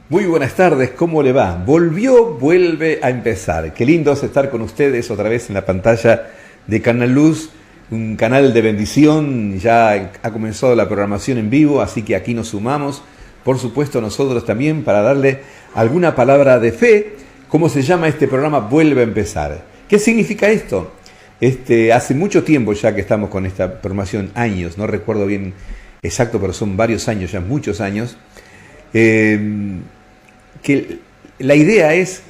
Muy buenas tardes, ¿cómo le va? Vuelve a empezar. Qué lindo es estar con ustedes otra vez en la pantalla de Canal Luz, un canal de bendición. Ya ha comenzado la programación en vivo, así que aquí nos sumamos, por supuesto nosotros también, para darle alguna palabra de fe. ¿Cómo se llama este programa? Vuelve a empezar. ¿Qué significa esto? Hace mucho tiempo ya que estamos con esta programación, años, no recuerdo bien exacto, pero son varios años, ya muchos años. Que la idea es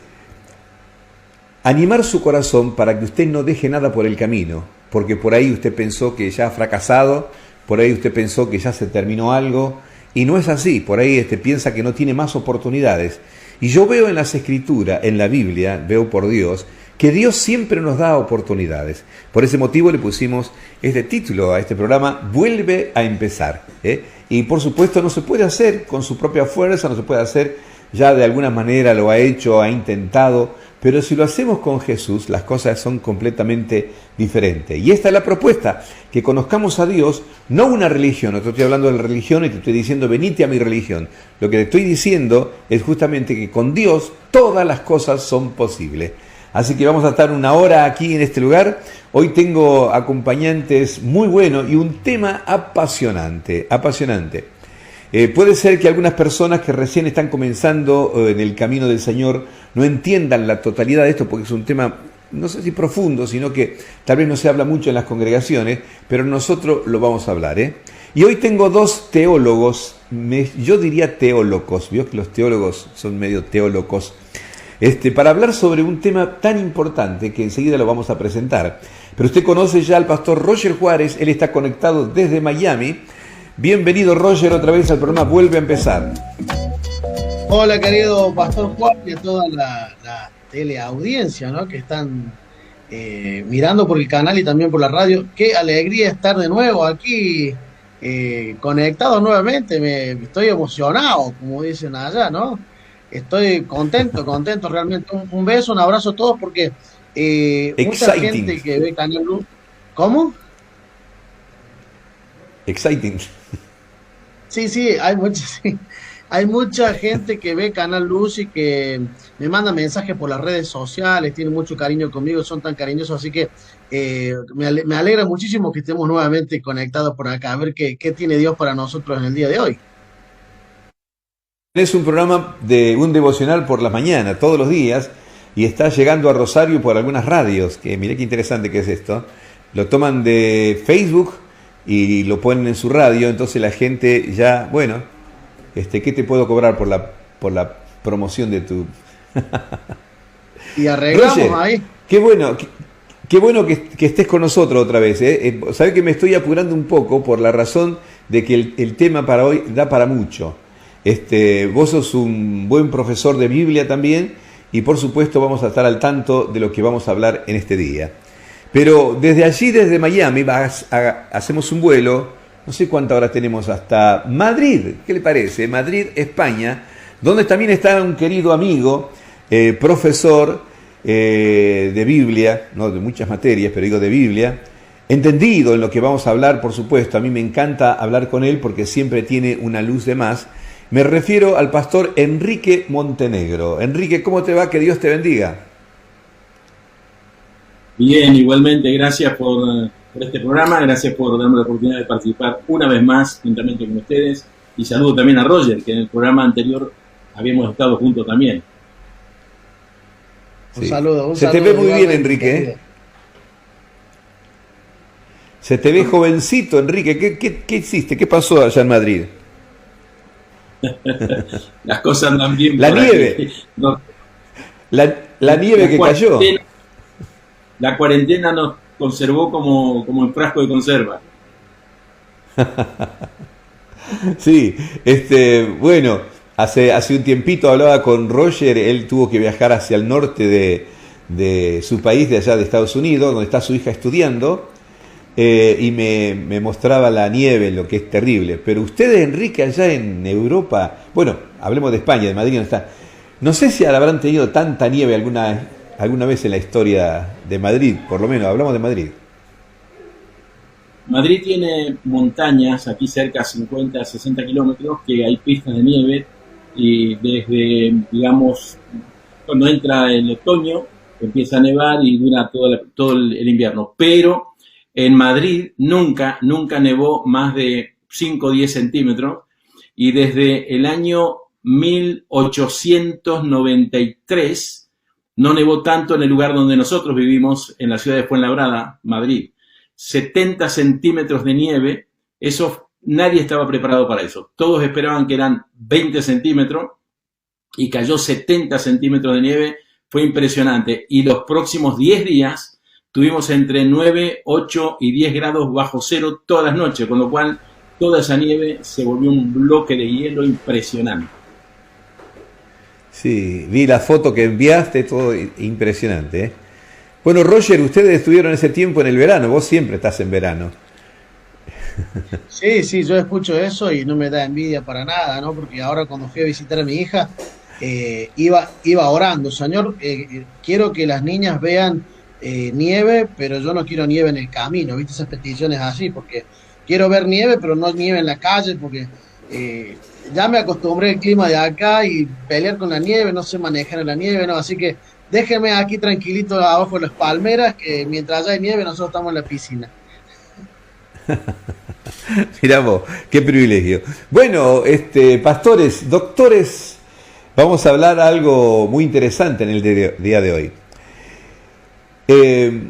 animar su corazón para que usted no deje nada por el camino, porque por ahí usted pensó que ya ha fracasado, por ahí usted pensó que ya se terminó algo, y no es así. Por ahí piensa que no tiene más oportunidades. Y yo veo en las Escrituras, en la Biblia, veo por Dios, que Dios siempre nos da oportunidades. Por ese motivo le pusimos este título a este programa, Vuelve a empezar. Y por supuesto no se puede hacer con su propia fuerza, no se puede hacer, ya de alguna manera lo ha hecho, ha intentado, pero si lo hacemos con Jesús, las cosas son completamente diferentes. Y esta es la propuesta, que conozcamos a Dios, no una religión. No te estoy hablando de la religión y te estoy diciendo, venite a mi religión. Lo que te estoy diciendo es justamente que con Dios todas las cosas son posibles. Así que vamos a estar una hora aquí en este lugar. Hoy tengo acompañantes muy buenos y un tema apasionante, apasionante. Puede ser que algunas personas que recién están comenzando en el camino del Señor no entiendan la totalidad de esto, porque es un tema, no sé si profundo, sino que tal vez no se habla mucho en las congregaciones, pero nosotros lo vamos a hablar. Y hoy tengo dos teólogos, yo diría teólogos, vio que los teólogos son medio teólogos, para hablar sobre un tema tan importante que enseguida lo vamos a presentar. Pero usted conoce ya al pastor Roger Juárez, él está conectado desde Miami. Bienvenido, Roger, otra vez al programa Vuelve a empezar. Hola, querido pastor Juárez y a toda la teleaudiencia, ¿no?, que están mirando por el canal y también por la radio. Qué alegría estar de nuevo aquí conectado nuevamente. Estoy emocionado, como dicen allá, ¿no? Estoy contento realmente. Un beso, un abrazo a todos, porque mucha gente que ve Canal Luz. ¿Cómo? Exciting. Sí, hay mucha gente que ve Canal Luz y que me manda mensajes por las redes sociales, tiene mucho cariño conmigo, son tan cariñosos, así que me alegra muchísimo que estemos nuevamente conectados por acá, a ver qué tiene Dios para nosotros en el día de hoy. Es un programa de un devocional por la mañana, todos los días, y está llegando a Rosario por algunas radios, que miré qué interesante que es esto. Lo toman de Facebook y lo ponen en su radio, entonces la gente ya, bueno, ¿qué te puedo cobrar por la promoción de tu...? Y arreglamos Roger, ahí. Qué bueno que estés con nosotros otra vez. Sabes que me estoy apurando un poco por la razón de que el tema para hoy da para mucho. Vos sos un buen profesor de Biblia también, y por supuesto vamos a estar al tanto de lo que vamos a hablar en este día. Pero desde allí, desde Miami, hacemos un vuelo, no sé cuántas horas tenemos, hasta Madrid. ¿Qué le parece? Madrid, España, donde también está un querido amigo, profesor de Biblia, no de muchas materias, pero digo de Biblia, entendido en lo que vamos a hablar, por supuesto. A mí me encanta hablar con él porque siempre tiene una luz de más. Me refiero al pastor Enrique Montenegro. Enrique, ¿cómo te va? Que Dios te bendiga. Bien, igualmente, gracias por este programa, gracias por darme la oportunidad de participar una vez más juntamente con ustedes, y saludo también a Roger, que en el programa anterior habíamos estado juntos también. Sí. Un saludo. Se te ve muy bien, Enrique. Se te ve jovencito, Enrique. ¿Qué hiciste? ¿Qué pasó allá en Madrid? Las cosas andan bien. La nieve. No. La nieve que cayó. La cuarentena nos conservó como en frasco de conserva. Sí, bueno, hace un tiempito hablaba con Roger. Él tuvo que viajar hacia el norte de su país, de allá de Estados Unidos, donde está su hija estudiando, y me mostraba la nieve, lo que es terrible. Pero ustedes, Enrique, allá en Europa, bueno, hablemos de España, de Madrid, donde está, no sé si habrán tenido tanta nieve alguna vez en la historia de Madrid, por lo menos, hablamos de Madrid. Madrid tiene montañas, aquí cerca, 50, 60 kilómetros, que hay pistas de nieve, y desde, digamos, cuando entra el otoño, empieza a nevar y dura todo el invierno. Pero en Madrid nunca nevó más de 5 o 10 centímetros, y desde el año 1893 no nevó tanto en el lugar donde nosotros vivimos, en la ciudad de Fuenlabrada, Madrid. 70 centímetros de nieve, eso nadie estaba preparado para eso. Todos esperaban que eran 20 centímetros y cayó 70 centímetros de nieve, fue impresionante. Y los próximos 10 días tuvimos entre 9, 8 y 10 grados bajo cero todas las noches, con lo cual toda esa nieve se volvió un bloque de hielo impresionante. Sí, vi la foto que enviaste, todo impresionante, ¿eh? Bueno, Roger, ustedes estuvieron ese tiempo en el verano, vos siempre estás en verano. Sí, sí, yo escucho eso y no me da envidia para nada, ¿no? Porque ahora cuando fui a visitar a mi hija, iba orando, Señor, quiero que las niñas vean nieve, pero yo no quiero nieve en el camino, ¿viste? Esas peticiones así, porque quiero ver nieve, pero no nieve en la calle, porque ya me acostumbré al clima de acá y pelear con la nieve, no sé manejar en la nieve, ¿no? Así que déjenme aquí tranquilito abajo de las palmeras, que mientras haya nieve nosotros estamos en la piscina. Mirá vos, qué privilegio. Bueno, pastores, doctores, vamos a hablar algo muy interesante en el día de hoy.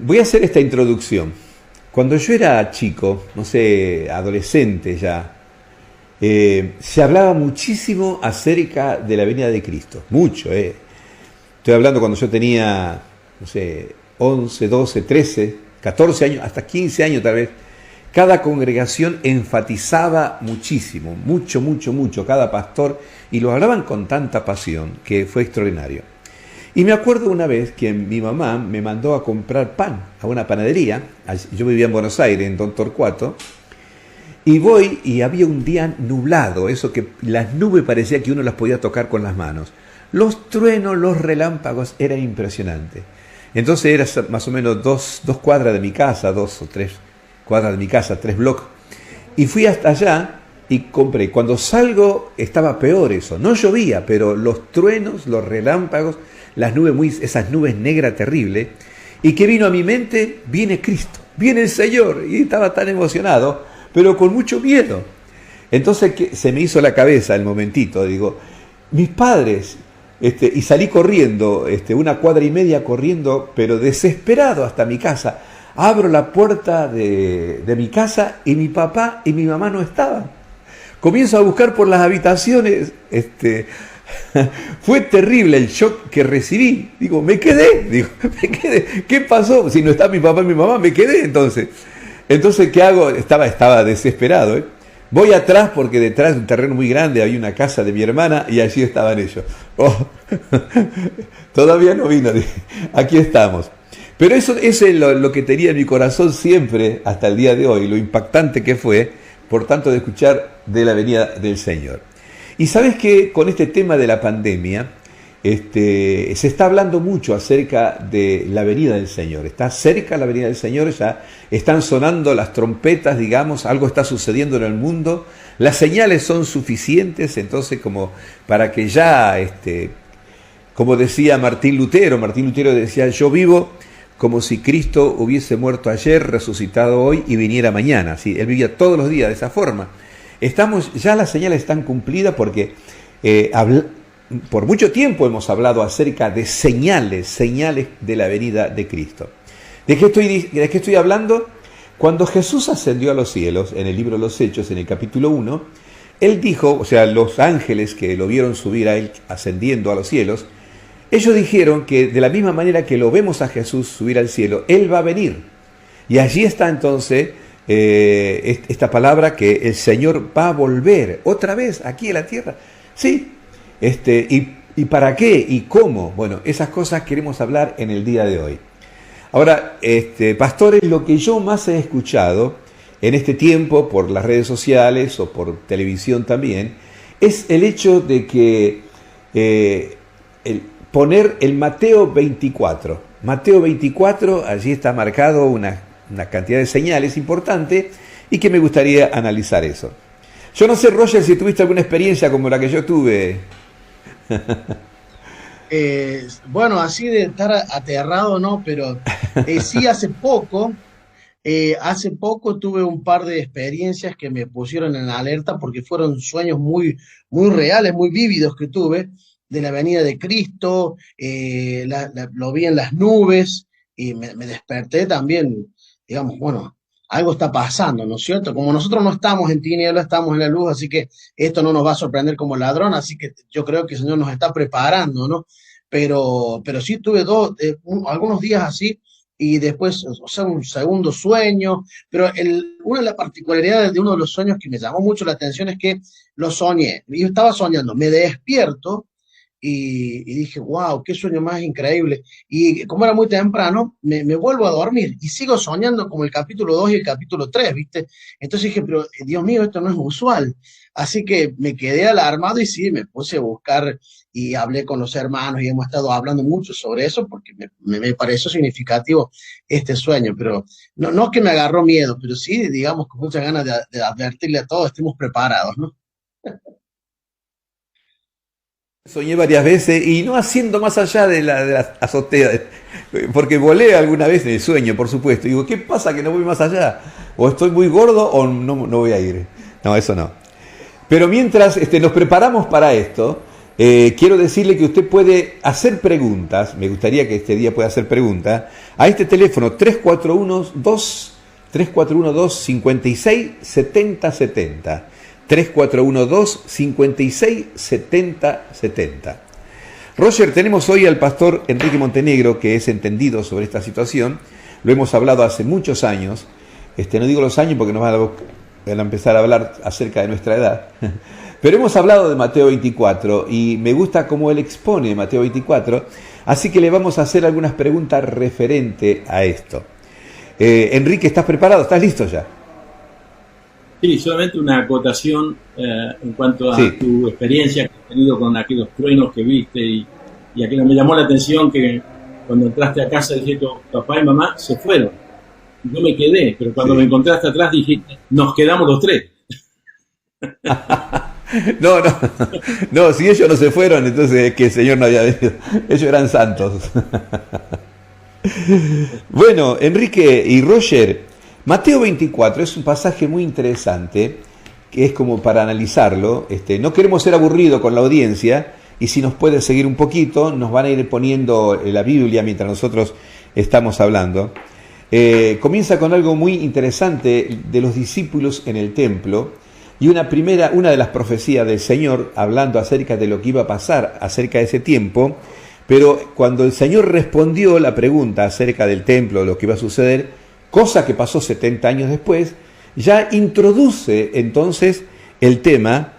Voy a hacer esta introducción. Cuando yo era chico, no sé, adolescente ya, se hablaba muchísimo acerca de la venida de Cristo. Mucho, Estoy hablando cuando yo tenía, no sé, 11, 12, 13, 14 años, hasta 15 años tal vez. Cada congregación enfatizaba muchísimo, mucho, cada pastor, y lo hablaban con tanta pasión que fue extraordinario. Y me acuerdo una vez que mi mamá me mandó a comprar pan a una panadería. Yo vivía en Buenos Aires, en Don Torcuato, y voy y había un día nublado, eso que las nubes parecía que uno las podía tocar con las manos. Los truenos, los relámpagos, era impresionante. Entonces era más o menos dos cuadras de mi casa, 2 o 3 cuadras de mi casa, 3 bloques. Y fui hasta allá y compré. Cuando salgo estaba peor eso. No llovía, pero los truenos, los relámpagos, las nubes, esas nubes negras terribles. ¿Y qué vino a mi mente? Viene Cristo, viene el Señor. Y estaba tan emocionado, pero con mucho miedo. Entonces se me hizo la cabeza el momentito. Digo, mis padres... y salí corriendo, 1,5 cuadras corriendo, pero desesperado hasta mi casa. Abro la puerta de mi casa y mi papá y mi mamá no estaban. Comienzo a buscar por las habitaciones. Fue terrible el shock que recibí. Me quedé. ¿Qué pasó? Si no está mi papá y mi mamá, me quedé entonces. Entonces, ¿qué hago? Estaba desesperado, Voy atrás porque detrás de un terreno muy grande había una casa de mi hermana y allí estaban ellos. Todavía no vino. Aquí estamos. Pero eso es lo que tenía en mi corazón siempre hasta el día de hoy, lo impactante que fue, por tanto, de escuchar de la venida del Señor. Y sabes que con este tema de la pandemia, se está hablando mucho acerca de la venida del Señor. Está cerca la venida del Señor, ya están sonando las trompetas, digamos, algo está sucediendo en el mundo. Las señales son suficientes, entonces, como para que ya, como decía Martín Lutero decía, yo vivo como si Cristo hubiese muerto ayer, resucitado hoy y viniera mañana. ¿Sí? Él vivía todos los días de esa forma. Ya las señales están cumplidas porque por mucho tiempo hemos hablado acerca de señales de la venida de Cristo. ¿De qué estoy hablando? Cuando Jesús ascendió a los cielos, en el libro de los Hechos, en el capítulo 1, Él dijo, o sea, los ángeles que lo vieron subir a Él ascendiendo a los cielos, ellos dijeron que de la misma manera que lo vemos a Jesús subir al cielo, Él va a venir. Y allí está entonces esta palabra que el Señor va a volver otra vez aquí en la tierra. Sí. ¿Y para qué? ¿Y cómo? Bueno, esas cosas queremos hablar en el día de hoy. Ahora, pastores, lo que yo más he escuchado en este tiempo por las redes sociales o por televisión también, es el hecho de que poner el Mateo 24. Mateo 24, allí está marcado una cantidad de señales importante y que me gustaría analizar eso. Yo no sé, Roger, si tuviste alguna experiencia como la que yo tuve. Bueno, así de estar aterrado, ¿no? Pero sí hace poco tuve un par de experiencias que me pusieron en alerta porque fueron sueños muy reales, muy vívidos que tuve de la venida de Cristo, lo vi en las nubes y me desperté también, digamos, bueno, algo está pasando, ¿no es cierto? Como nosotros no estamos en tinieblas, estamos en la luz, así que esto no nos va a sorprender como ladrón, así que yo creo que el Señor nos está preparando, ¿no? Pero sí tuve algunos días así y después, o sea, un segundo sueño, pero una de las particularidades de uno de los sueños que me llamó mucho la atención es que lo soñé, yo estaba soñando, me despierto y dije, wow, qué sueño más increíble. Y como era muy temprano, me vuelvo a dormir y sigo soñando como el capítulo 2 y el capítulo 3, ¿viste? Entonces dije, pero Dios mío, esto no es usual. Así que me quedé alarmado y sí, me puse a buscar y hablé con los hermanos y hemos estado hablando mucho sobre eso porque me pareció significativo este sueño, pero no que me agarró miedo, pero sí, digamos, con muchas ganas de advertirle a todos, estemos preparados, ¿no? Soñé varias veces y no haciendo más allá de la azotea, porque volé alguna vez en el sueño, por supuesto. Y digo, ¿qué pasa que no voy más allá? O estoy muy gordo o no voy a ir. No, eso no. Pero mientras nos preparamos para esto, quiero decirle que usted puede hacer preguntas, me gustaría que este día pueda hacer preguntas, a este teléfono 341-256-7070. 341-256-7070. Roger, tenemos hoy al pastor Enrique Montenegro, que es entendido sobre esta situación. Lo hemos hablado hace muchos años. No digo los años porque nos van a empezar a hablar acerca de nuestra edad. Pero hemos hablado de Mateo 24 y me gusta cómo él expone Mateo 24. Así que le vamos a hacer algunas preguntas referente a esto. Enrique, ¿estás preparado? ¿Estás listo ya? Sí, solamente una acotación en cuanto a Sí. tu experiencia que has tenido con aquellos truenos que viste y aquello me llamó la atención que cuando entraste a casa dijiste, papá y mamá se fueron. Yo me quedé, pero cuando Sí. me encontraste atrás dijiste, nos quedamos los tres. No, no, si ellos no se fueron, entonces es que el Señor no había venido. Ellos eran santos. Bueno, Enrique y Roger, Mateo 24 es un pasaje muy interesante, que es como para analizarlo. No queremos ser aburridos con la audiencia, y si nos puede seguir un poquito, nos van a ir poniendo la Biblia mientras nosotros estamos hablando. Comienza con algo muy interesante de los discípulos en el templo, y una de las profecías del Señor hablando acerca de lo que iba a pasar acerca de ese tiempo. Pero cuando el Señor respondió la pregunta acerca del templo, de lo que iba a suceder, cosa que pasó 70 años después, ya introduce entonces el tema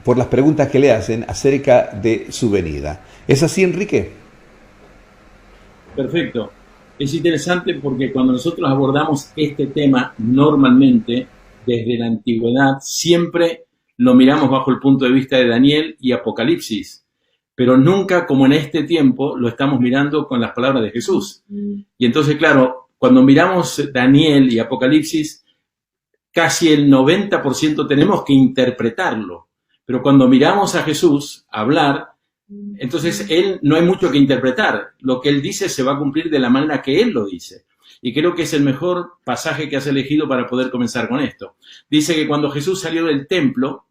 por las preguntas que le hacen acerca de su venida. ¿Es así, Enrique? Perfecto. Es interesante porque cuando nosotros abordamos este tema normalmente desde la antigüedad, siempre lo miramos bajo el punto de vista de Daniel y Apocalipsis, pero nunca como en este tiempo lo estamos mirando con las palabras de Jesús. Y entonces, claro, cuando miramos Daniel y Apocalipsis, casi el 90% tenemos que interpretarlo, pero cuando miramos a Jesús hablar, entonces él no hay mucho que interpretar, lo que él dice se va a cumplir de la manera que él lo dice. Y creo que es el mejor pasaje que has elegido para poder comenzar con esto. Dice que cuando Jesús salió del templo,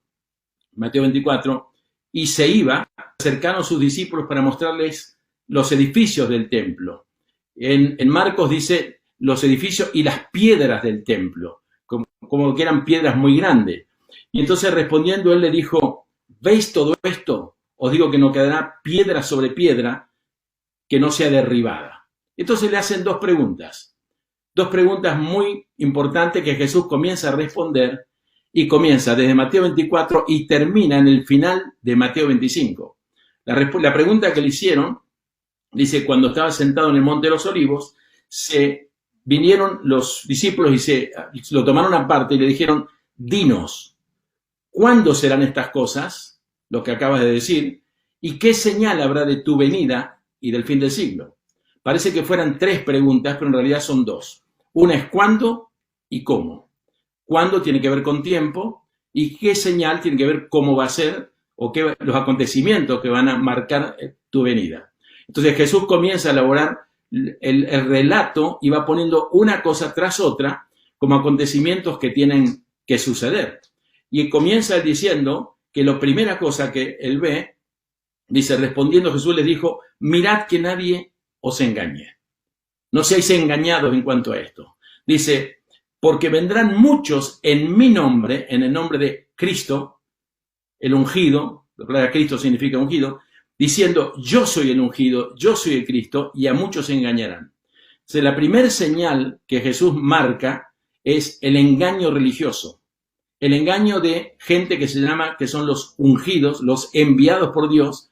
Mateo 24, y se iba, acercaron sus discípulos para mostrarles los edificios del templo. En Marcos dice los edificios y las piedras del templo, como que eran piedras muy grandes. Y entonces respondiendo él le dijo, ¿veis todo esto? Os digo que no quedará piedra sobre piedra que no sea derribada. Entonces le hacen dos preguntas muy importantes que Jesús comienza a responder, y comienza desde Mateo 24 y termina en el final de Mateo 25. La pregunta que le hicieron, dice, cuando estaba sentado en el Monte de los Olivos, se vinieron los discípulos y lo tomaron aparte y le dijeron, dinos, ¿cuándo serán estas cosas? Lo que acabas de decir, ¿y qué señal habrá de tu venida y del fin del siglo? Parece que fueran tres preguntas, pero en realidad son dos. Una es cuándo y cómo. Cuándo tiene que ver con tiempo y qué señal tiene que ver cómo va a ser o los acontecimientos que van a marcar tu venida. Entonces Jesús comienza a elaborar el relato y va poniendo una cosa tras otra como acontecimientos que tienen que suceder. Y comienza diciendo que la primera cosa que él ve, dice, respondiendo Jesús les dijo, mirad que nadie os engañe. No seáis engañados en cuanto a esto. Dice, porque vendrán muchos en mi nombre, en el nombre de Cristo, el ungido, la palabra Cristo significa ungido, diciendo, yo soy el ungido, yo soy el Cristo, y a muchos se engañarán. Entonces, la primera señal que Jesús marca es el engaño religioso, el engaño de gente que se llama, que son los ungidos, los enviados por Dios,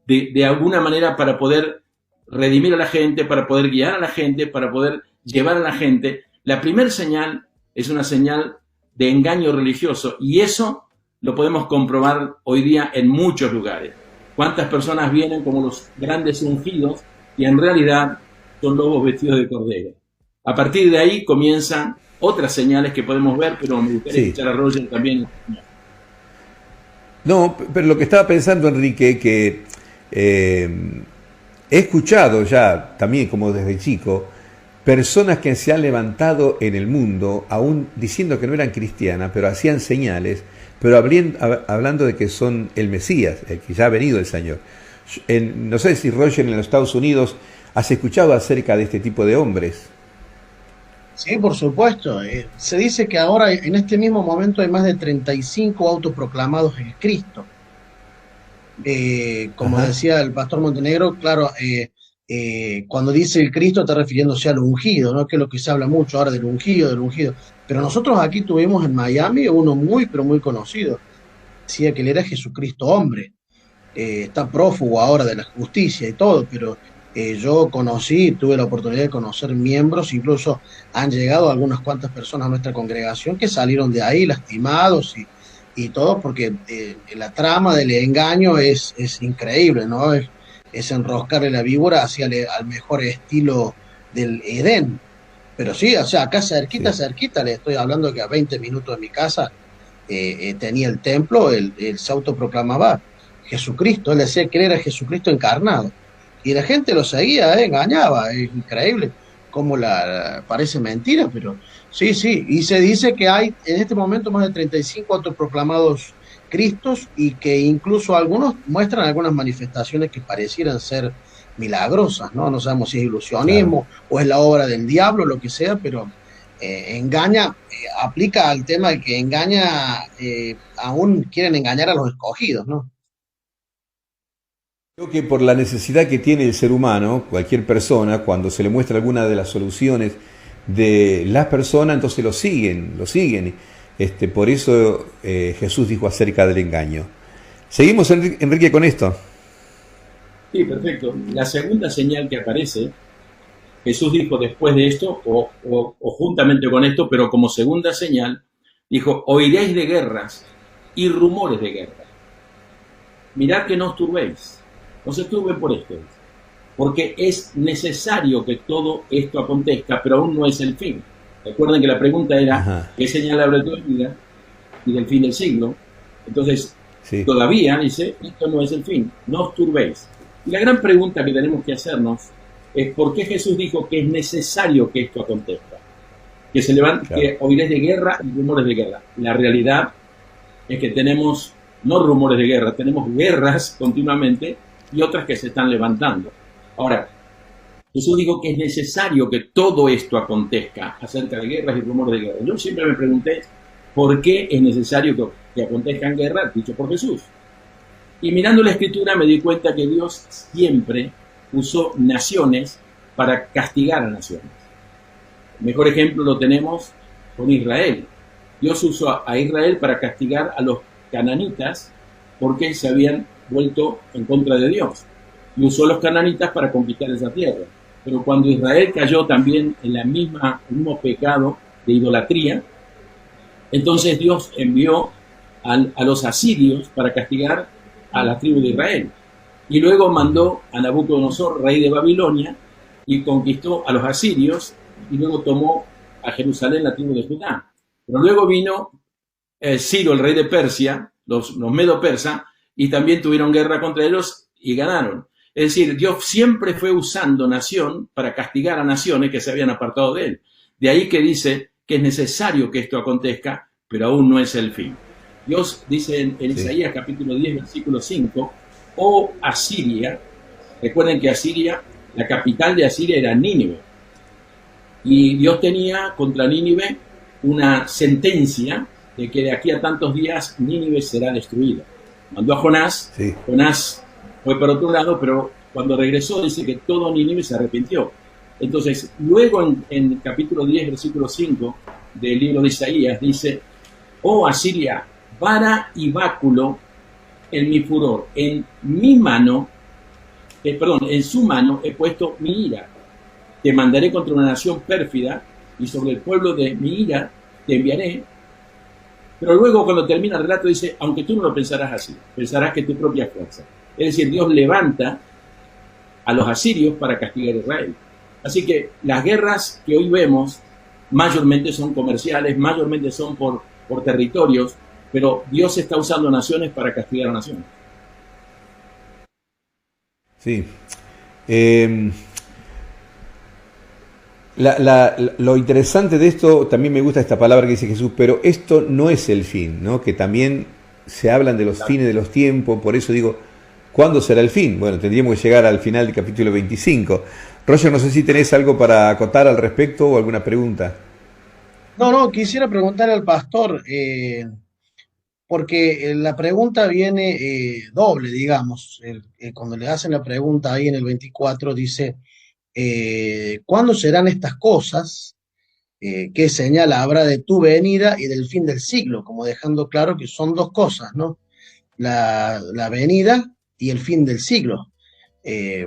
de alguna manera para poder redimir a la gente, para poder guiar a la gente, para poder llevar a la gente. La primera señal es una señal de engaño religioso, y eso lo podemos comprobar hoy día en muchos lugares. ¿Cuántas personas vienen como los grandes ungidos y en realidad son lobos vestidos de cordero? A partir de ahí comienzan otras señales que podemos ver, pero me gustaría escuchar a Roger también. No, pero lo que estaba pensando, Enrique, que he escuchado ya, también como desde chico, personas que se han levantado en el mundo, aún diciendo que no eran cristianas, pero hacían señales, pero hablando de que son el Mesías, el que ya ha venido el Señor. No sé si, Roger, en los Estados Unidos has escuchado acerca de este tipo de hombres. Sí, por supuesto. Se dice que ahora, en este mismo momento, hay más de 35 autoproclamados en Cristo. Como decía el pastor Montenegro, claro, cuando dice el Cristo está refiriéndose al ungido, ¿no? Que es lo que se habla mucho ahora del ungido, del ungido. Pero nosotros aquí tuvimos en Miami uno muy, pero muy conocido. Decía que él era Jesucristo hombre. Está prófugo ahora de la justicia y todo, pero yo tuve la oportunidad de conocer miembros, incluso han llegado algunas cuantas personas a nuestra congregación que salieron de ahí lastimados y todo, porque la trama del engaño es increíble, ¿no? Es enroscarle la víbora hacia al mejor estilo del Edén. Pero sí, o sea, acá cerquita, le estoy hablando que a 20 minutos de mi casa tenía el templo, él se autoproclamaba Jesucristo, él decía que él era Jesucristo encarnado. Y la gente lo seguía, engañaba, es increíble cómo parece mentira, pero sí, y se dice que hay en este momento más de 35 autoproclamados Cristos y que incluso algunos muestran algunas manifestaciones que parecieran ser milagrosas, ¿no? No sabemos si es ilusionismo o es la obra del diablo, lo que sea, pero engaña, aplica al tema de que engaña, aún quieren engañar a los escogidos, ¿no? Creo que por la necesidad que tiene el ser humano, cualquier persona, cuando se le muestra alguna de las soluciones de las personas, entonces lo siguen. Por eso Jesús dijo acerca del engaño. Seguimos, Enrique, con esto. Sí, perfecto. La segunda señal que aparece, Jesús dijo después de esto, o juntamente con esto, pero como segunda señal, dijo, oiréis de guerras y rumores de guerra. Mirad que no os turbéis. No se turben por esto, porque es necesario que todo esto acontezca, pero aún no es el fin. Recuerden que la pregunta era, ¿qué señal habrá de tu vida y del fin del siglo? Entonces, todavía dice, esto no es el fin, no os turbéis. Y la gran pregunta que tenemos que hacernos es, ¿por qué Jesús dijo que es necesario que esto acontezca? Que se levante, que oiréis de guerra y rumores de guerra. La realidad es que tenemos, no rumores de guerra, tenemos guerras continuamente, y otras que se están levantando. Ahora, Jesús dijo que es necesario que todo esto acontezca acerca de guerras y rumores de guerra. Yo siempre me pregunté por qué es necesario que acontezcan guerras, dicho por Jesús. Y mirando la Escritura me di cuenta que Dios siempre usó naciones para castigar a naciones. El mejor ejemplo lo tenemos con Israel. Dios usó a Israel para castigar a los cananitas porque se habían vuelto en contra de Dios, y usó a los cananitas para conquistar esa tierra. Pero cuando Israel cayó también en el mismo pecado de idolatría, entonces Dios envió a los asirios para castigar a la tribu de Israel, y luego mandó a Nabucodonosor, rey de Babilonia, y conquistó a los asirios, y luego tomó a Jerusalén, la tribu de Judá. Pero luego vino Ciro, el rey de Persia, los medo-persas, y también tuvieron guerra contra ellos y ganaron. Es decir, Dios siempre fue usando nación para castigar a naciones que se habían apartado de él. De ahí que dice que es necesario que esto acontezca, pero aún no es el fin. Dios dice en Isaías capítulo 10, versículo 5, oh Asiria, recuerden que Asiria, la capital de Asiria era Nínive, y Dios tenía contra Nínive una sentencia de que de aquí a tantos días Nínive será destruida. Mandó a Jonás, Jonás fue por otro lado, pero cuando regresó dice que todo Nínive se arrepintió. Entonces, luego en capítulo 10, versículo 5 del libro de Isaías, dice, oh Asiria, vara y báculo en mi furor, en su mano he puesto mi ira. Te mandaré contra una nación pérfida y sobre el pueblo de mi ira te enviaré. Pero luego cuando termina el relato dice, aunque tú no lo pensarás así, pensarás que tu propia fuerza. Es decir, Dios levanta a los asirios para castigar a Israel. Así que las guerras que hoy vemos mayormente son comerciales, mayormente son por territorios, pero Dios está usando naciones para castigar a naciones. Sí. Lo interesante de esto, también me gusta esta palabra que dice Jesús, pero esto no es el fin, ¿no? Que también se hablan de los fines de los tiempos, por eso digo, ¿cuándo será el fin? Bueno, tendríamos que llegar al final del capítulo 25. Roger, no sé si tenés algo para acotar al respecto o alguna pregunta. No, quisiera preguntar al pastor, porque la pregunta viene doble, digamos. Cuando le hacen la pregunta ahí en el 24, dice, ¿cuándo serán estas cosas? ¿Qué señal habrá de tu venida y del fin del siglo? Como dejando claro que son dos cosas, ¿no? La venida y el fin del siglo.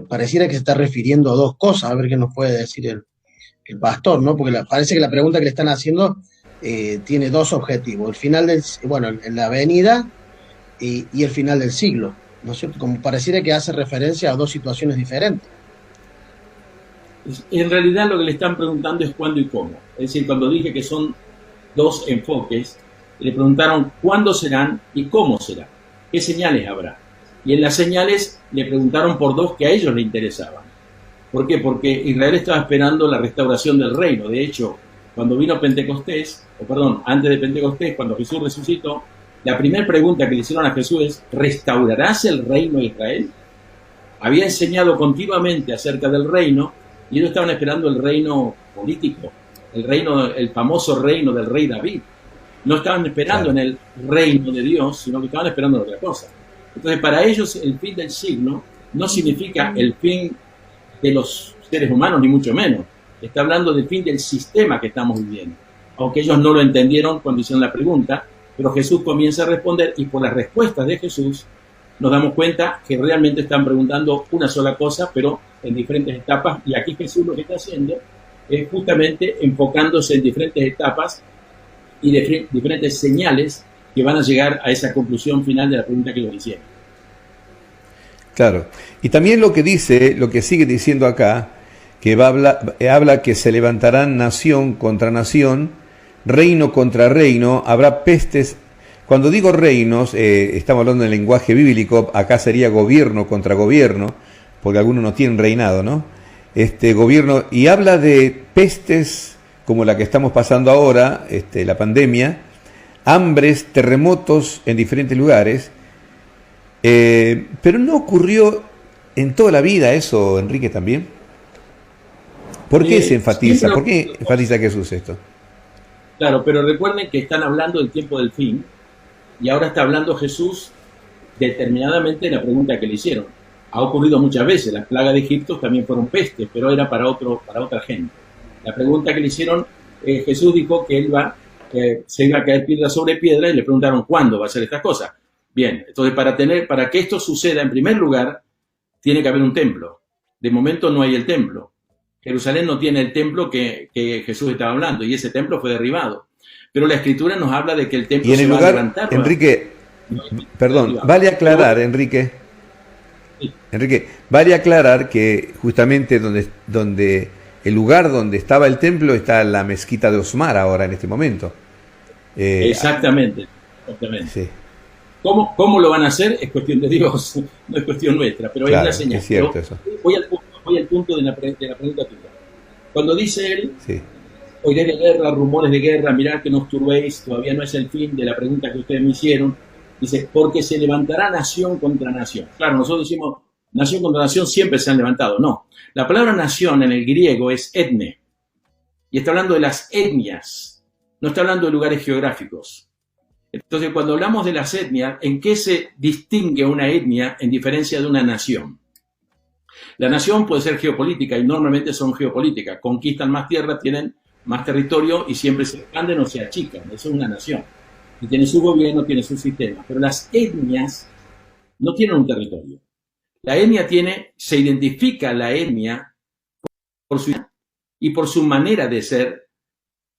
Pareciera que se está refiriendo a dos cosas, a ver qué nos puede decir el pastor, ¿no? Porque parece que la pregunta que le están haciendo tiene dos objetivos, el final la venida y el final del siglo, ¿no es cierto? Como pareciera que hace referencia a dos situaciones diferentes. En realidad lo que le están preguntando es cuándo y cómo. Es decir, cuando dije que son dos enfoques, le preguntaron cuándo serán y cómo serán, qué señales habrá. Y en las señales le preguntaron por dos que a ellos les interesaban. ¿Por qué? Porque Israel estaba esperando la restauración del reino. De hecho, cuando vino Pentecostés, antes de Pentecostés, cuando Jesús resucitó, la primera pregunta que le hicieron a Jesús es, ¿restaurarás el reino de Israel? Había enseñado continuamente acerca del reino y ellos estaban esperando el reino político, el famoso reino del rey David. No estaban esperando en el reino de Dios, sino que estaban esperando otra cosa. Entonces, para ellos el fin del siglo no significa el fin de los seres humanos, ni mucho menos. Está hablando del fin del sistema que estamos viviendo. Aunque ellos no lo entendieron cuando hicieron la pregunta, pero Jesús comienza a responder y por las respuestas de Jesús nos damos cuenta que realmente están preguntando una sola cosa, pero en diferentes etapas. Y aquí Jesús lo que está haciendo es justamente enfocándose en diferentes etapas y diferentes señales que van a llegar a esa conclusión final de la pregunta que ellos hicieron. Claro. Y también lo que sigue diciendo acá, que habla que se levantarán nación contra nación, reino contra reino, habrá pestes. Cuando digo reinos, estamos hablando del lenguaje bíblico, acá sería gobierno contra gobierno, porque algunos no tienen reinado, ¿no? Gobierno, y habla de pestes como la que estamos pasando ahora, la pandemia, hambres, terremotos en diferentes lugares, pero no ocurrió en toda la vida eso, Enrique, también. ¿Por qué se enfatiza? ¿Por qué enfatiza Jesús esto? Claro, pero recuerden que están hablando del tiempo del fin y ahora está hablando Jesús determinadamente en la pregunta que le hicieron. Ha ocurrido muchas veces, las plagas de Egipto también fueron pestes, pero era para otra gente. La pregunta que le hicieron, Jesús dijo que se iba a caer piedra sobre piedra y le preguntaron ¿cuándo va a ser estas cosas? Bien, entonces para que esto suceda, en primer lugar, tiene que haber un templo. De momento no hay el templo. Jerusalén no tiene el templo que Jesús estaba hablando y ese templo fue derribado. Pero la Escritura nos habla de que el templo se va a levantar. Enrique, vale aclarar, Enrique, vale aclarar que justamente donde el lugar donde estaba el templo está la mezquita de Osmar ahora en este momento. Exactamente. Sí. ¿Cómo lo van a hacer? Es cuestión de Dios, no es cuestión nuestra, pero claro, es la señal. Es cierto eso. Voy al punto de la pregunta tuya. Cuando dice él, Sí. oiré de guerra, rumores de guerra, mirad que no os turbéis, todavía no es el fin de la pregunta que ustedes me hicieron. Dice, porque se levantará nación contra nación. Claro, nosotros decimos, nación contra nación siempre se han levantado. No, la palabra nación en el griego es etne, y está hablando de las etnias, no está hablando de lugares geográficos. Entonces, cuando hablamos de las etnias, ¿en qué se distingue una etnia en diferencia de una nación? La nación puede ser geopolítica y normalmente son geopolíticas. Conquistan más tierra, tienen más territorio y siempre se expanden o se achican. Eso es una nación. Y tiene su gobierno, tiene su sistema. Pero las etnias no tienen un territorio. La etnia se identifica la etnia por su y por su manera de ser.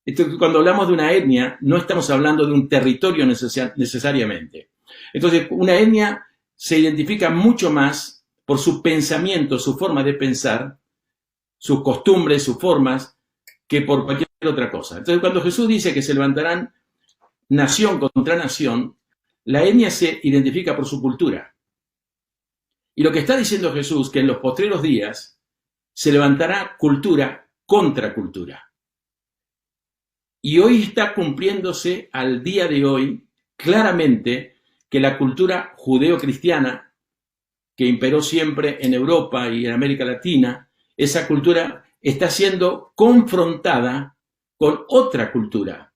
Entonces, cuando hablamos de una etnia, no estamos hablando de un territorio necesariamente. Entonces, una etnia se identifica mucho más por su pensamiento, su forma de pensar, sus costumbres, sus formas, que por cualquier otra cosa. Entonces, cuando Jesús dice que se levantarán nación contra nación, la etnia se identifica por su cultura. Y lo que está diciendo Jesús, que en los postreros días se levantará cultura contra cultura. Y hoy está cumpliéndose al día de hoy claramente que la cultura judeo-cristiana que imperó siempre en Europa y en América Latina, esa cultura está siendo confrontada con otra cultura.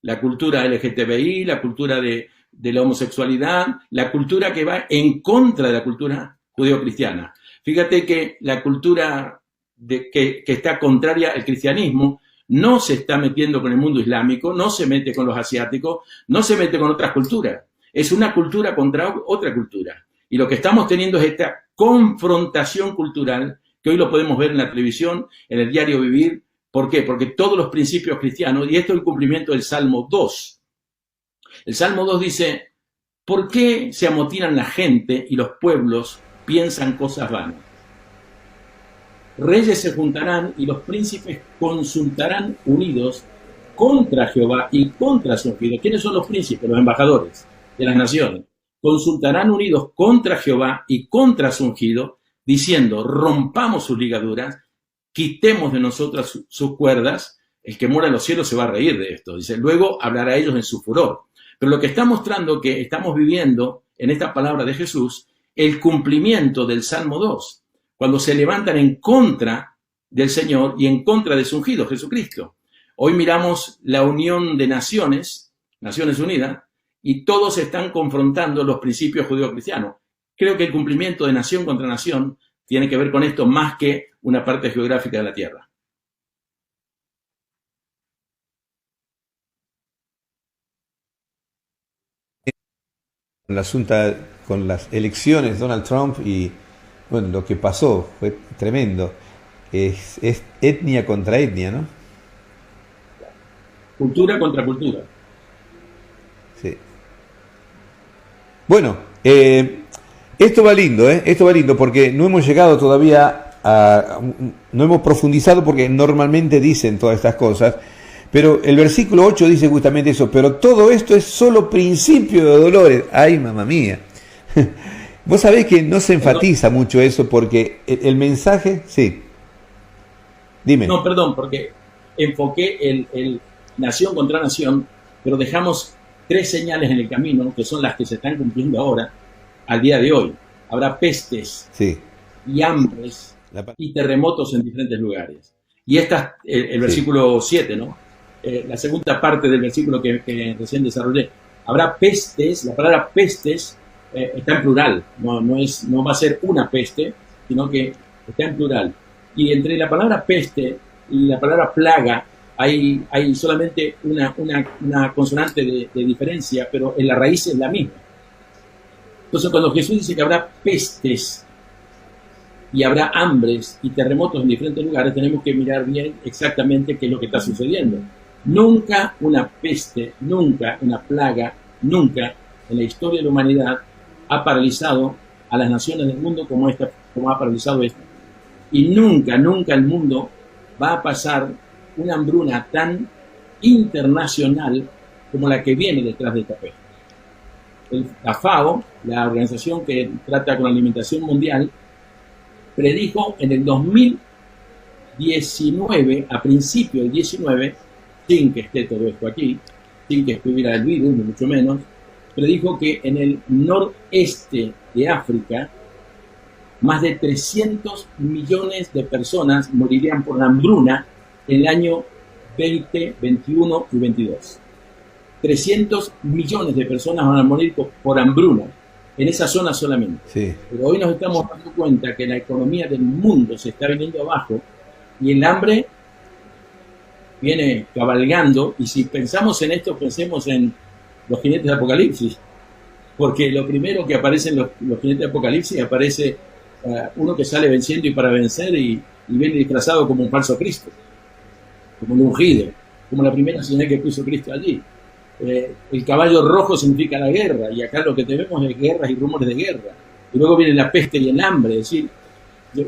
La cultura LGTBI, la cultura de la homosexualidad, la cultura que va en contra de la cultura judeo-cristiana. Fíjate que la cultura que está contraria al cristianismo no se está metiendo con el mundo islámico, no se mete con los asiáticos, no se mete con otras culturas. Es una cultura contra otra cultura. Y lo que estamos teniendo es esta confrontación cultural, que hoy lo podemos ver en la televisión, en el diario vivir. ¿Por qué? Porque todos los principios cristianos, y esto es el cumplimiento del Salmo 2. El Salmo 2 dice, ¿por qué se amotinan la gente y los pueblos piensan cosas vanas? Reyes se juntarán y los príncipes consultarán unidos contra Jehová y contra su ungido. ¿Quiénes son los príncipes? Los embajadores de las naciones. Consultarán unidos contra Jehová y contra su ungido, diciendo, rompamos sus ligaduras, quitemos de nosotras sus cuerdas. El que mora en los cielos se va a reír de esto. Dice, luego hablará a ellos en su furor. Pero lo que está mostrando que estamos viviendo en esta palabra de Jesús, el cumplimiento del Salmo 2. Cuando se levantan en contra del Señor y en contra de su ungido, Jesucristo. Hoy miramos la unión de naciones, Naciones Unidas, y todos están confrontando los principios judeo-cristianos. Creo que el cumplimiento de nación contra nación tiene que ver con esto más que una parte geográfica de la tierra. El asunto con las elecciones, Donald Trump y bueno, lo que pasó fue tremendo. Es etnia contra etnia, ¿no? Cultura contra cultura. Sí. Bueno, esto va lindo, esto va lindo porque no hemos llegado todavía no hemos profundizado porque normalmente dicen todas estas cosas, pero el versículo 8 dice justamente eso, pero todo esto es solo principio de dolores. Ay, mamá mía. Vos sabés que no se enfatiza mucho eso porque el mensaje, sí. Dime. No, perdón, porque enfoqué el nación contra nación, pero dejamos 3 señales en el camino, que son las que se están cumpliendo ahora, al día de hoy. Habrá pestes y hambres y terremotos en diferentes lugares. Y esta el versículo 7, ¿no? La segunda parte del versículo que recién desarrollé. Habrá pestes, la palabra pestes está en plural, no va a ser una peste, sino que está en plural. Y entre la palabra peste y la palabra plaga hay solamente una consonante de diferencia, pero en la raíz es la misma. Entonces, cuando Jesús dice que habrá pestes y habrá hambres y terremotos en diferentes lugares, tenemos que mirar bien exactamente qué es lo que está sucediendo. Nunca una peste, nunca una plaga, nunca en la historia de la humanidad ha paralizado a las naciones del mundo como ha paralizado esta. Y nunca el mundo va a pasar una hambruna tan internacional como la que viene detrás de esta peste. la FAO, la organización que trata con la alimentación mundial, predijo en el 2019, a principio del 19, sin que esté todo esto aquí, sin que estuviera el virus, ni mucho menos, predijo que en el noreste de África más de 300 millones de personas morirían por la hambruna en el año 20, 21 y 22. 300 millones de personas van a morir por hambruna en esa zona solamente. Sí. Pero hoy nos estamos dando cuenta que la economía del mundo se está viniendo abajo y el hambre viene cabalgando. Y si pensamos en esto, pensemos en los jinetes de Apocalipsis, porque lo primero que aparece en los jinetes de Apocalipsis aparece uno que sale venciendo y para vencer y viene disfrazado como un falso Cristo, como un ungido, como la primera señal que puso Cristo allí. El caballo rojo significa la guerra, y acá lo que tenemos es guerras y rumores de guerra. Y luego viene la peste y el hambre. Es decir,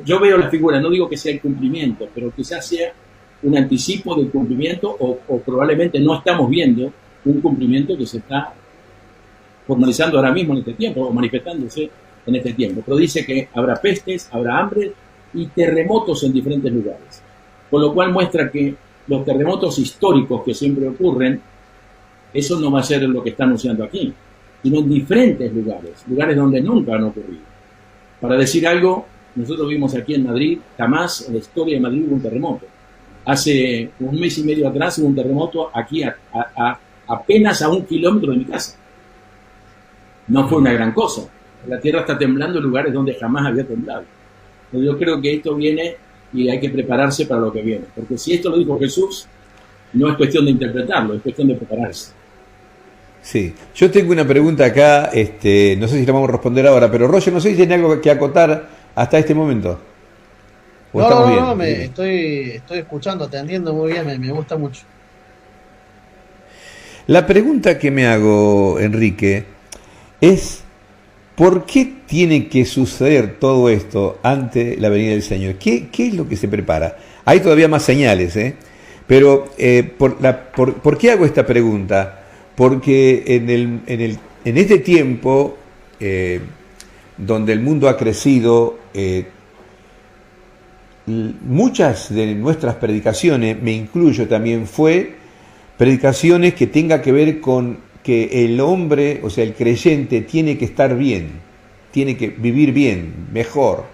yo veo la figura, no digo que sea el cumplimiento, pero quizás sea un anticipo del cumplimiento, o probablemente no estamos viendo un cumplimiento que se está formalizando ahora mismo en este tiempo, o manifestándose en este tiempo. Pero dice que habrá pestes, habrá hambre y terremotos en diferentes lugares. Con lo cual muestra que los terremotos históricos que siempre ocurren, eso no va a ser lo que está anunciando aquí, sino en diferentes lugares donde nunca han ocurrido. Para decir algo, nosotros vimos aquí en Madrid, jamás en la historia de Madrid hubo un terremoto. Hace un mes y medio atrás hubo un terremoto aquí apenas a 1 kilómetro de mi casa. No fue una gran cosa. La tierra está temblando en lugares donde jamás había temblado. Pero yo creo que esto viene y hay que prepararse para lo que viene. Porque si esto lo dijo Jesús, no es cuestión de interpretarlo, es cuestión de prepararse. Sí, yo tengo una pregunta acá, no sé si la vamos a responder ahora, pero Roger, no sé si tiene algo que acotar hasta este momento. No, estoy escuchando, atendiendo muy bien, me gusta mucho. La pregunta que me hago, Enrique, es ¿por qué tiene que suceder todo esto ante la venida del Señor? ¿Qué es lo que se prepara? Hay todavía más señales, pero ¿por qué hago esta pregunta? Porque en este tiempo donde el mundo ha crecido, muchas de nuestras predicaciones, me incluyo también, fue predicaciones que tenga que ver con que el hombre, o sea, el creyente, tiene que estar bien, tiene que vivir bien, mejor,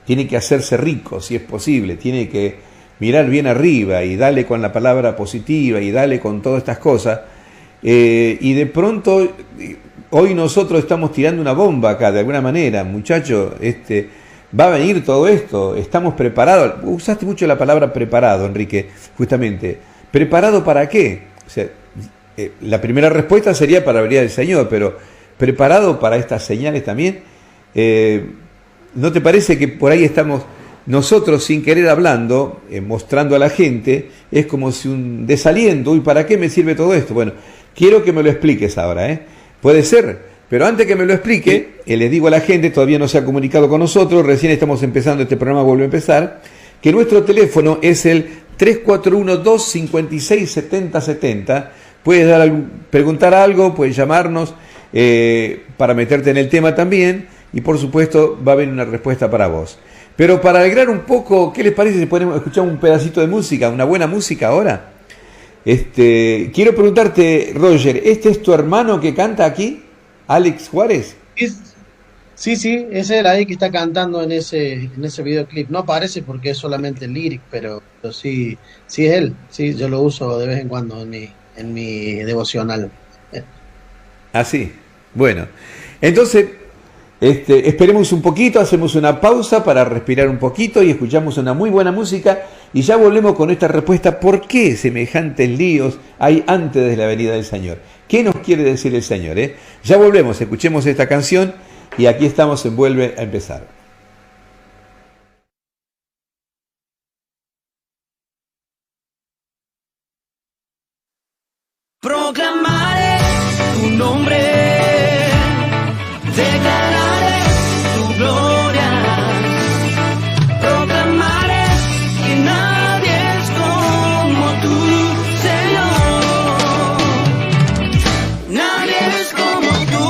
tiene que hacerse rico si es posible, tiene que mirar bien arriba y darle con la palabra positiva y darle con todas estas cosas. Y de pronto, hoy nosotros estamos tirando una bomba acá, de alguna manera, muchachos, va a venir todo esto, estamos preparados. Usaste mucho la palabra preparado, Enrique, justamente. ¿Preparado para qué? O sea, la primera respuesta sería para la venida del Señor, pero ¿preparado para estas señales también? ¿No te parece que por ahí estamos nosotros sin querer hablando, mostrando a la gente, es como si un desaliento? ¿Y para qué me sirve todo esto? Bueno, quiero que me lo expliques ahora, Puede ser, pero antes que me lo explique, les digo a la gente, todavía no se ha comunicado con nosotros, recién estamos empezando este programa, vuelve a empezar, que nuestro teléfono es el 341-256-7070. Puedes preguntar algo, puedes llamarnos para meterte en el tema también, y por supuesto va a haber una respuesta para vos. Pero para alegrar un poco, ¿qué les parece si podemos escuchar un pedacito de música, una buena música ahora? Quiero preguntarte, Roger, ¿este es tu hermano que canta aquí? ¿Alex Juárez? Sí, es él ahí que está cantando en ese videoclip. No aparece porque es solamente el lyric, pero sí es él. Sí, yo lo uso de vez en cuando en mi devocional. Ah, sí. Bueno, entonces esperemos un poquito, hacemos una pausa para respirar un poquito y escuchamos una muy buena música y ya volvemos con esta respuesta. ¿Por qué semejantes líos hay antes de la venida del Señor? ¿Qué nos quiere decir el Señor? Ya volvemos, escuchemos esta canción y aquí estamos en Vuelve a Empezar. Proclamaré tu nombre, declararé tu gloria, proclamaré que nadie es como tú, Señor, nadie es como tú.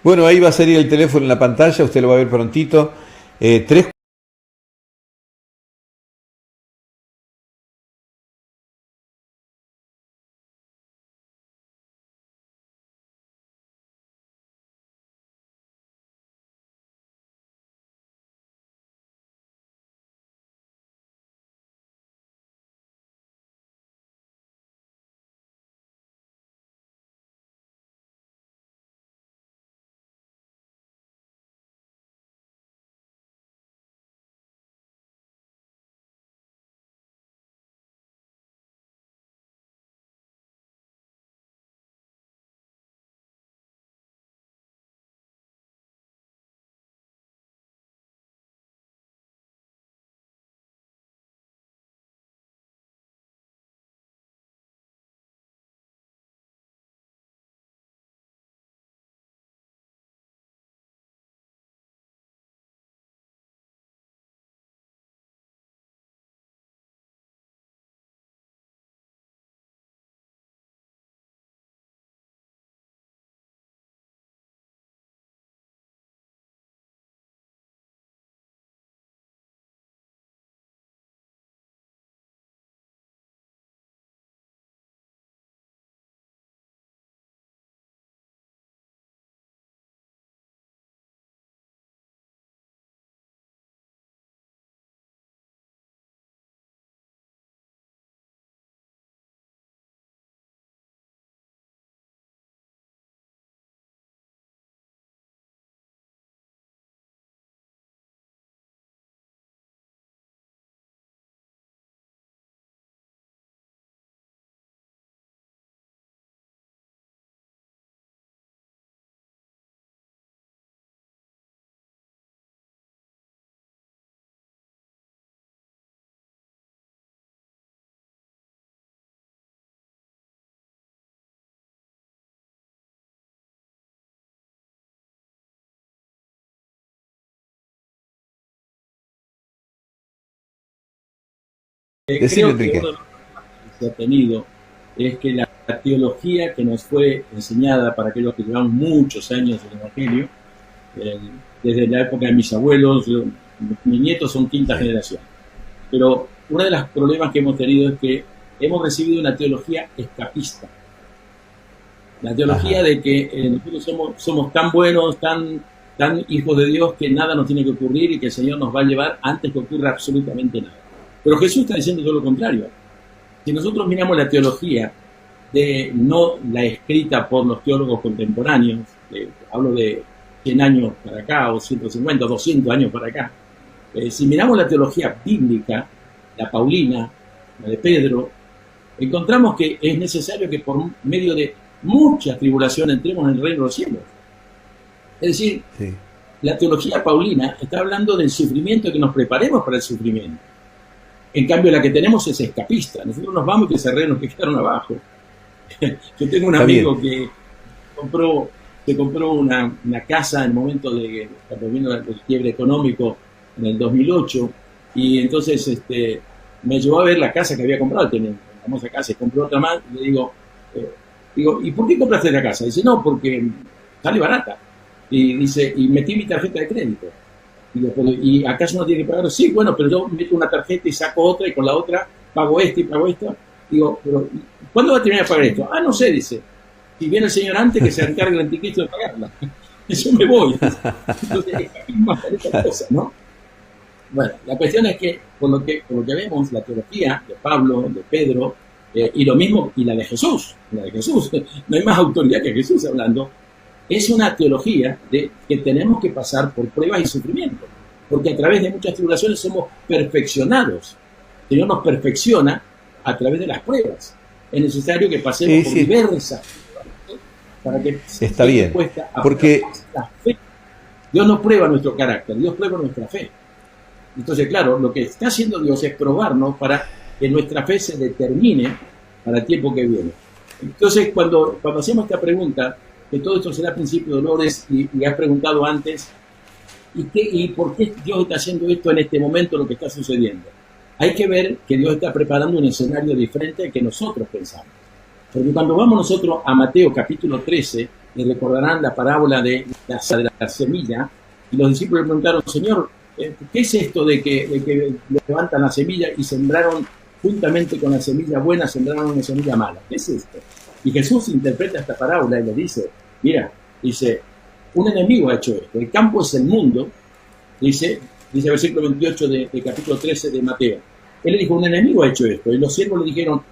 Bueno, ahí va a salir el teléfono en la pantalla, usted lo va a ver prontito. 3Decime, Creo que Enrique. uno de los problemas que se ha tenido es que la teología que nos fue enseñada para aquellos que llevamos muchos años en el Evangelio, eh, desde la época de mis abuelos, mis nietos son quinta generación. Pero uno de los problemas que hemos tenido es que hemos recibido una teología escapista. La teología Ajá. de que nosotros somos tan buenos, tan hijos de Dios, que nada nos tiene que ocurrir y que el Señor nos va a llevar antes que ocurra absolutamente nada. Pero Jesús está diciendo todo lo contrario. Si nosotros miramos la teología, no la escrita por los teólogos contemporáneos, hablo de 100 años para acá, o 150, 200 años para acá, si miramos la teología bíblica, la Paulina, la de Pedro, encontramos que es necesario que por medio de mucha tribulación entremos en el reino de los cielos. Es decir, Sí. la teología paulina está hablando del sufrimiento, que nos preparemos para el sufrimiento. En cambio, la que tenemos es escapista.Nosotros nos vamos y que se nos quedaron abajo. Yo tengo un Está amigo bien. que se compró una casa en el momento de cuando vino el quiebre económico en el 2008, y entonces me llevó a ver la casa que había comprado, tenía una famosa casa, y compró otra más, y le digo, ¿y por qué compraste la casa? Dice, no, porque sale barata. Y dice, y metí mi tarjeta de crédito. Digo, ¿y acaso no tiene que pagar? Sí, bueno, pero yo meto una tarjeta y saco otra, y con la otra pago esta y pago esta. Digo, pero ¿cuándo va a terminar de pagar esto? Ah, no sé, dice. Si viene el señor antes, que se encargue el anticristo de pagarla. Y yo me voy. Entonces, es más esta cosa, ¿no? Bueno, la cuestión es que por lo que vemos, la teología de Pablo, de Pedro, y lo mismo, y la de Jesús, no hay más autoridad que Jesús hablando, es una teología de que tenemos que pasar por pruebas y sufrimiento, porque a través de muchas tribulaciones somos perfeccionados. El Señor nos perfecciona a través de las pruebas. Es necesario que pasemos por diversas pruebas para que está bien, porque la fe. Dios no prueba nuestro carácter, Dios prueba nuestra fe. Entonces, claro, lo que está haciendo Dios es probarnos para que nuestra fe se determine para el tiempo que viene. Entonces, cuando hacemos esta pregunta, que todo esto será principio de dolores, y has preguntado antes, ¿y por qué Dios está haciendo esto en este momento, lo que está sucediendo? Hay que ver que Dios está preparando un escenario diferente al que nosotros pensamos. Porque cuando vamos nosotros a Mateo capítulo 13, y recordarán la parábola de la semilla, y los discípulos le preguntaron, Señor, ¿qué es esto de que levantan la semilla y sembraron juntamente con la semilla buena, sembraron una semilla mala? ¿Qué es esto? Y Jesús interpreta esta parábola y le dice, mira, dice, un enemigo ha hecho esto, el campo es el mundo, dice el versículo 28 de capítulo 13 de Mateo. Él le dijo, un enemigo ha hecho esto, y los siervos le dijeron,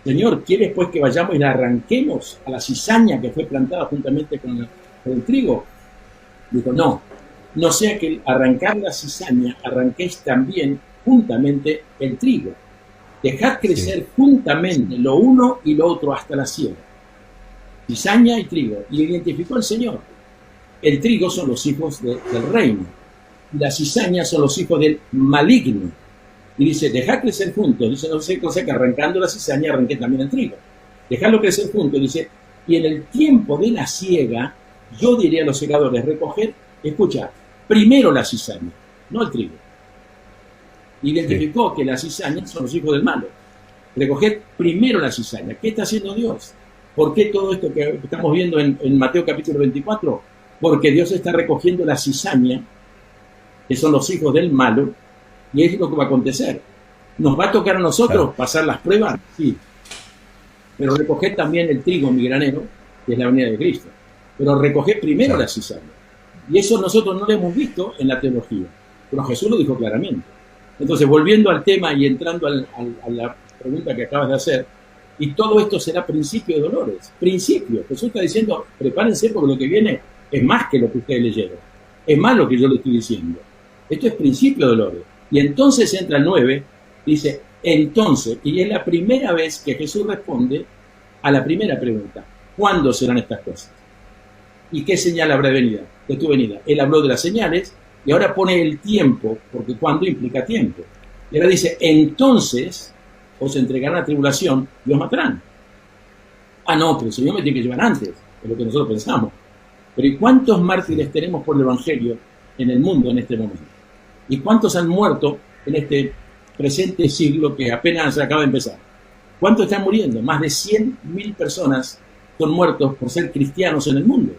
Señor, ¿quieres pues que vayamos y la arranquemos a la cizaña que fue plantada juntamente con el trigo? Dijo, no sea que al arrancar la cizaña arranquéis también juntamente el trigo. Dejad crecer juntamente lo uno y lo otro hasta la siega. Cizaña y trigo. Y identificó el Señor. El trigo son los hijos del reino. Y la cizaña son los hijos del maligno. Y dice, dejad crecer juntos. Dice, no sé cosa que arrancando la cizaña arranqué también el trigo. Dejadlo crecer juntos. Dice, y en el tiempo de la siega, yo diré a los segadores, recoger, escucha, primero la cizaña, no el trigo. Identificó que la cizaña son los hijos del malo. Recoger primero la cizaña. ¿Qué está haciendo Dios? ¿Por qué todo esto que estamos viendo en Mateo capítulo 24? Porque Dios está recogiendo la cizaña, que son los hijos del malo, y es lo que va a acontecer. ¿Nos va a tocar a nosotros pasar las pruebas? Sí. Pero recoger también el trigo, mi granero, que es la venida de Cristo. Pero recoger primero la cizaña. Y eso nosotros no lo hemos visto en la teología. Pero Jesús lo dijo claramente. Entonces, volviendo al tema y entrando a la pregunta que acabas de hacer, y todo esto será principio de dolores. Principio. Jesús está diciendo, prepárense porque lo que viene es más que lo que ustedes leyeron. Es más lo que yo le estoy diciendo. Esto es principio de dolores. Y entonces entra el 9, dice, entonces, y es la primera vez que Jesús responde a la primera pregunta. ¿Cuándo serán estas cosas? ¿Y qué señal habrá de tu venida? Él habló de las señales y ahora pone el tiempo, porque cuándo implica tiempo. Y ahora dice, entonces os entregarán a tribulación y os matarán. Ah, no, pero el Señor me tiene que llevar antes, es lo que nosotros pensamos. Pero ¿y cuántos mártires tenemos por el Evangelio en el mundo en este momento? ¿Y cuántos han muerto en este presente siglo que apenas se acaba de empezar? ¿Cuántos están muriendo? Más de 100.000 personas son muertos por ser cristianos en el mundo.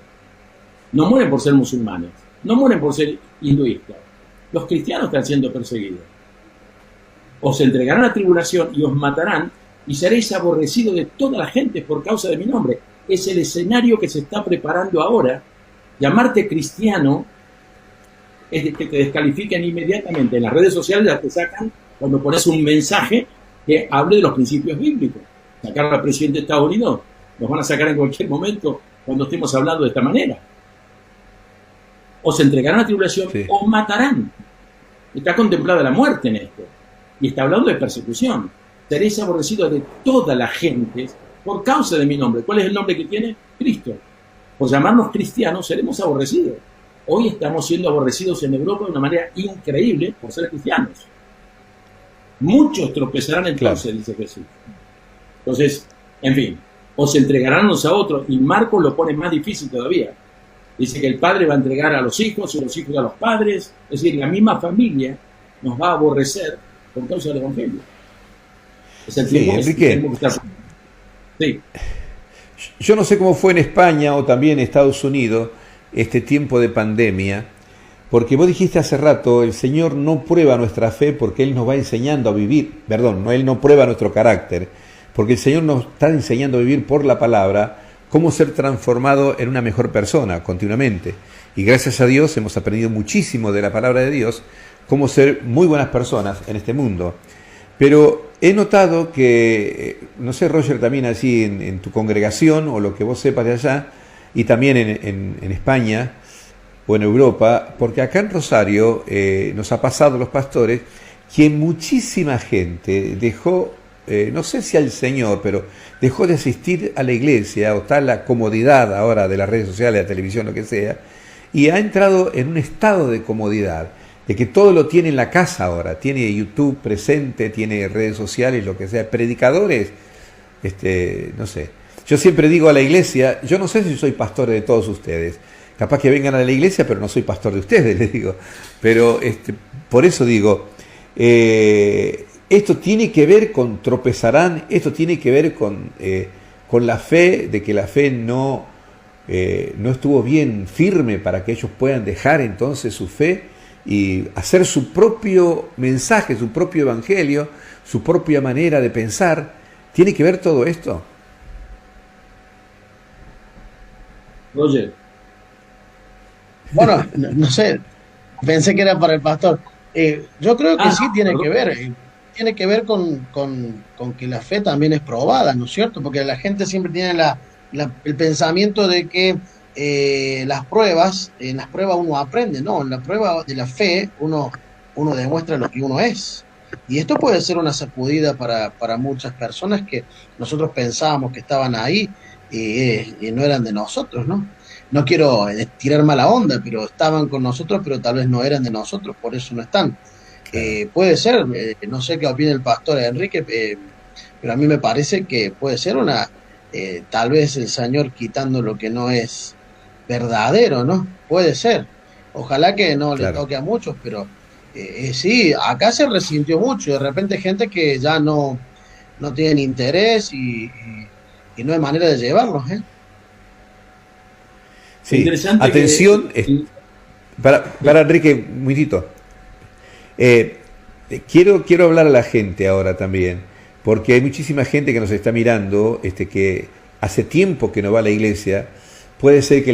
No mueren por ser musulmanes, no mueren por ser hinduistas. Los cristianos están siendo perseguidos. Os entregarán a tribulación y os matarán y seréis aborrecidos de toda la gente por causa de mi nombre. Es el escenario que se está preparando ahora. Llamarte cristiano es que te descalifiquen inmediatamente. En las redes sociales ya te sacan cuando pones un mensaje que hable de los principios bíblicos. Sacar al presidente de Estados Unidos, nos van a sacar en cualquier momento cuando estemos hablando de esta manera. Os entregarán a tribulación, os matarán. Está contemplada la muerte en esto. Y está hablando de persecución. Seréis aborrecidos de toda la gente por causa de mi nombre. ¿Cuál es el nombre que tiene? Cristo. Por llamarnos cristianos seremos aborrecidos. Hoy estamos siendo aborrecidos en Europa de una manera increíble por ser cristianos. Muchos tropezarán entonces, dice Jesús. Entonces, en fin, os entregarán unos a otros, y Marcos lo pone más difícil todavía. Dice que el padre va a entregar a los hijos y los hijos a los padres. Es decir, la misma familia nos va a aborrecer por causa del Evangelio. Es el tiempo, Enrique, sí. Yo no sé cómo fue en España o también en Estados Unidos este tiempo de pandemia, porque vos dijiste hace rato, el Señor no prueba nuestra fe porque Él nos va enseñando a vivir, Él no prueba nuestro carácter, porque el Señor nos está enseñando a vivir por la palabra, cómo ser transformado en una mejor persona continuamente. Y gracias a Dios hemos aprendido muchísimo de la palabra de Dios, cómo ser muy buenas personas en este mundo. Pero he notado que, no sé, Roger, también así en tu congregación o lo que vos sepas de allá, y también en España o en Europa, porque acá en Rosario nos ha pasado los pastores que muchísima gente dejó, no sé si al Señor, pero dejó de asistir a la iglesia, o está la comodidad ahora de las redes sociales, la televisión, lo que sea, y ha entrado en un estado de comodidad, de que todo lo tiene en la casa ahora, tiene YouTube presente, tiene redes sociales, lo que sea, predicadores, no sé. Yo siempre digo a la iglesia, yo no sé si soy pastor de todos ustedes, capaz que vengan a la iglesia, pero no soy pastor de ustedes, les digo. Pero por eso digo, esto tiene que ver con tropezarán, esto tiene que ver con la fe, de que la fe no no estuvo bien firme para que ellos puedan dejar entonces su fe y hacer su propio mensaje, su propio evangelio, su propia manera de pensar. ¿Tiene que ver todo esto? Roger. Bueno, no sé, pensé que era para el pastor. Yo creo que sí tiene perdón. que ver, tiene que ver con que la fe también es probada, ¿no es cierto? Porque la gente siempre tiene el pensamiento de que en las pruebas uno aprende, no, en la prueba de la fe uno demuestra lo que uno es. Y esto puede ser una sacudida para muchas personas que nosotros pensábamos que estaban ahí y no eran de nosotros, ¿no? No quiero tirar mala onda, pero estaban con nosotros, pero tal vez no eran de nosotros, por eso no están. Puede ser, no sé qué opina el pastor Enrique, pero a mí me parece que puede ser tal vez el Señor quitando lo que no es verdadero, ¿no? Puede ser. Ojalá que no le toque a muchos, pero sí, acá se resintió mucho. De repente gente que ya no tienen interés y no hay manera de llevarlos, ¿eh? Sí, Interesante atención, para Enrique, un minutito. Quiero hablar a la gente ahora también, porque hay muchísima gente que nos está mirando, que hace tiempo que no va a la iglesia. Puede ser que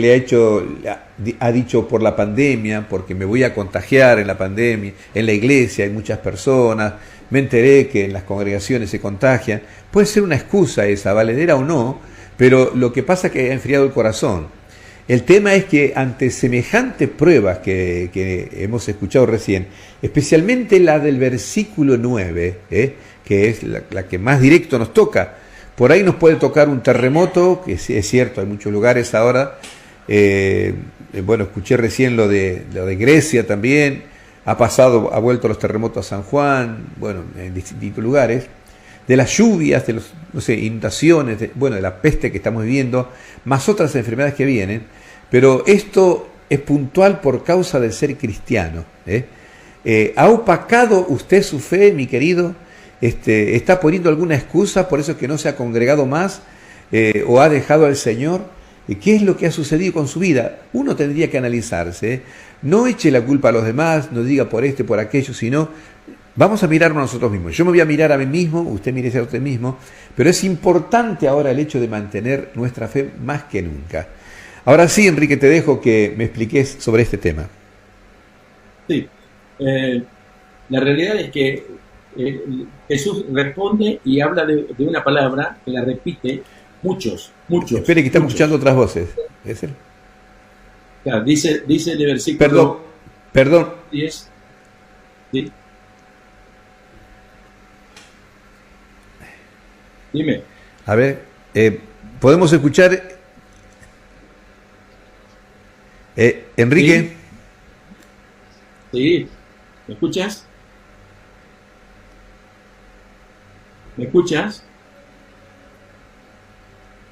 ha dicho por la pandemia, porque me voy a contagiar en la pandemia, en la iglesia hay muchas personas, me enteré que en las congregaciones se contagian. Puede ser una excusa esa, valedera o no, pero lo que pasa es que ha enfriado el corazón. El tema es que ante semejantes pruebas que hemos escuchado recién, especialmente la del versículo 9, que es la que más directo nos toca, por ahí nos puede tocar un terremoto, que es cierto, hay muchos lugares ahora, bueno, escuché recién lo de Grecia también, ha vuelto los terremotos a San Juan, bueno, en distintos lugares, de las lluvias, de los, no sé, inundaciones, de la peste que estamos viviendo, más otras enfermedades que vienen, pero esto es puntual por causa de ser cristiano. ¿Ha opacado usted su fe, mi querido? ¿Está poniendo alguna excusa por eso es que no se ha congregado más o ha dejado al Señor? ¿Qué es lo que ha sucedido con su vida? Uno tendría que analizarse. No eche la culpa a los demás, no diga por por aquello, sino vamos a mirarnos a nosotros mismos. Yo me voy a mirar a mí mismo, usted mire a usted mismo, pero es importante ahora el hecho de mantener nuestra fe más que nunca. Ahora sí, Enrique, te dejo que me expliques sobre este tema. Sí, la realidad es que Jesús responde y habla de una palabra que la repite muchos. Espere que estamos escuchando otras voces. ¿Es él? Claro, dice el versículo... Perdón. 10. ¿Sí? Dime. A ver, ¿podemos escuchar? Enrique. Sí. ¿Me escuchas? ¿Me escuchas?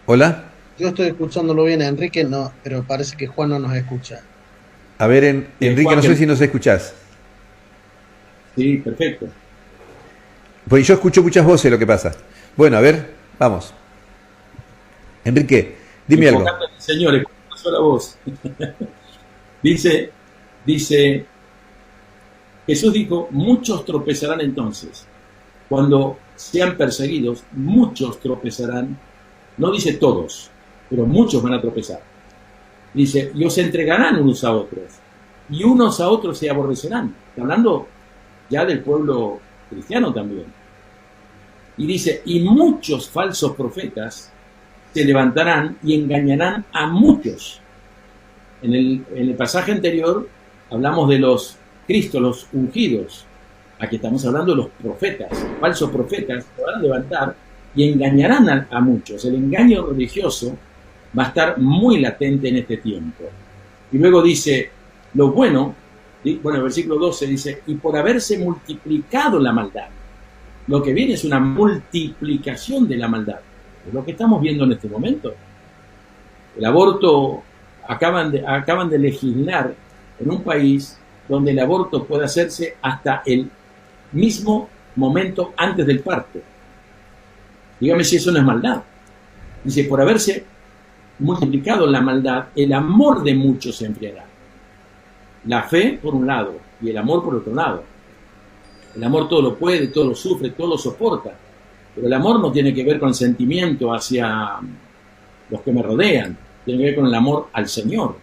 Hola. Yo estoy escuchándolo bien a Enrique, no, pero parece que Juan no nos escucha. A ver, Enrique, Juan, no sé si nos escuchás. Sí, perfecto. Pues yo escucho muchas voces, lo que pasa. Bueno, a ver, vamos. Enrique, dime algo. Señores, una sola voz. dice, Jesús dijo, muchos tropezarán entonces. Cuando sean perseguidos, muchos tropezarán. No dice todos, pero muchos van a tropezar. Dice, y os entregarán unos a otros, y unos a otros se aborrecerán. Está hablando ya del pueblo cristiano también. Y dice, y muchos falsos profetas se levantarán y engañarán a muchos. En el pasaje anterior hablamos de los Cristo, los ungidos. Aquí estamos hablando de los profetas, falsos profetas se van a levantar y engañarán a muchos. El engaño religioso va a estar muy latente en este tiempo. Y luego dice, lo bueno, el versículo 12 dice, y por haberse multiplicado la maldad. Lo que viene es una multiplicación de la maldad. Es lo que estamos viendo en este momento. El aborto, acaban de legislar en un país donde el aborto puede hacerse hasta el mismo momento antes del parto. Dígame si eso no es maldad. Dice, por haberse multiplicado la maldad, el amor de muchos se enfriará. La fe por un lado y el amor por otro lado. El amor todo lo puede, todo lo sufre, todo lo soporta. Pero el amor no tiene que ver con el sentimiento hacia los que me rodean. Tiene que ver con el amor al Señor.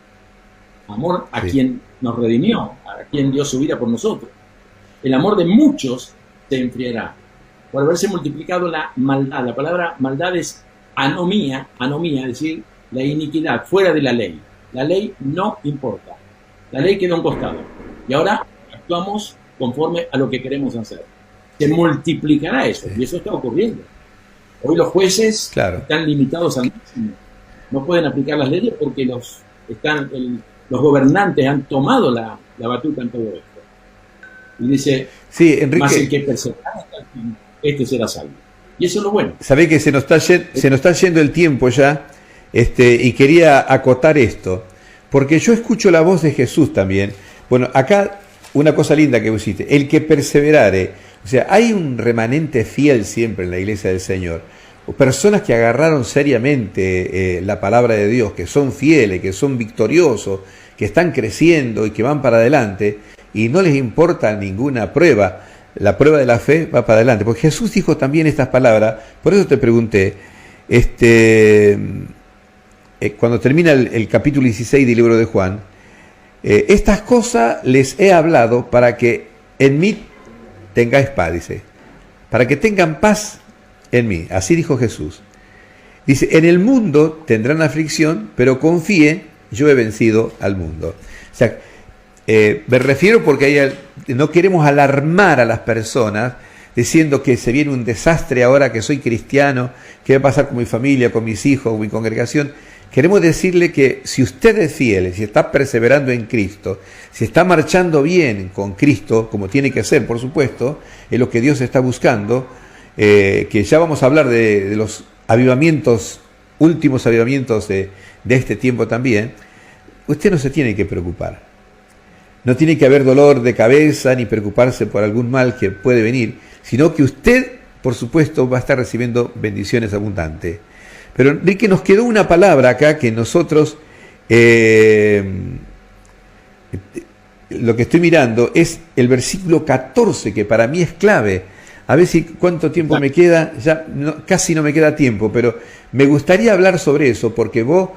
Amor a quien nos redimió, a quien dio su vida por nosotros. El amor de muchos se enfriará por haberse multiplicado la maldad. La palabra maldad es anomía, es decir, la iniquidad, fuera de la ley. La ley no importa. La ley queda a un costado. Y ahora actuamos conforme a lo que queremos hacer. Se multiplicará eso, y eso está ocurriendo. Hoy los jueces están limitados al máximo. No pueden aplicar las leyes porque los gobernantes han tomado la batuta en todo esto. Y dice, sí, Enrique, más el que persevera hasta el fin, este será salvo. Y eso es lo bueno. Sabés que se nos está yendo el tiempo ya, y quería acotar esto, porque yo escucho la voz de Jesús también. Bueno, acá una cosa linda que pusiste, el que perseverare, o sea, hay un remanente fiel siempre en la iglesia del Señor, personas que agarraron seriamente la palabra de Dios, que son fieles, que son victoriosos, que están creciendo y que van para adelante, y no les importa ninguna prueba. La prueba de la fe va para adelante, porque Jesús dijo también estas palabras. Por eso te pregunté, cuando termina el capítulo 16 del libro de Juan, estas cosas les he hablado para que en mí tengáis paz, dice, para que tengan paz en mí, así dijo Jesús. Dice, en el mundo tendrán aflicción, pero confíen, yo he vencido al mundo. O sea, me refiero porque no queremos alarmar a las personas diciendo que se viene un desastre ahora que soy cristiano, qué va a pasar con mi familia, con mis hijos, con mi congregación. Queremos decirle que si usted es fiel, si está perseverando en Cristo, si está marchando bien con Cristo, como tiene que ser, por supuesto, es lo que Dios está buscando, que ya vamos a hablar de los avivamientos, últimos avivamientos de este tiempo también, usted no se tiene que preocupar. No tiene que haber dolor de cabeza ni preocuparse por algún mal que puede venir, sino que usted, por supuesto, va a estar recibiendo bendiciones abundantes. Pero Enrique, nos quedó una palabra acá que nosotros, lo que estoy mirando es el versículo 14, que para mí es clave. A ver si cuánto tiempo me queda, ya casi no me queda tiempo, pero me gustaría hablar sobre eso, porque vos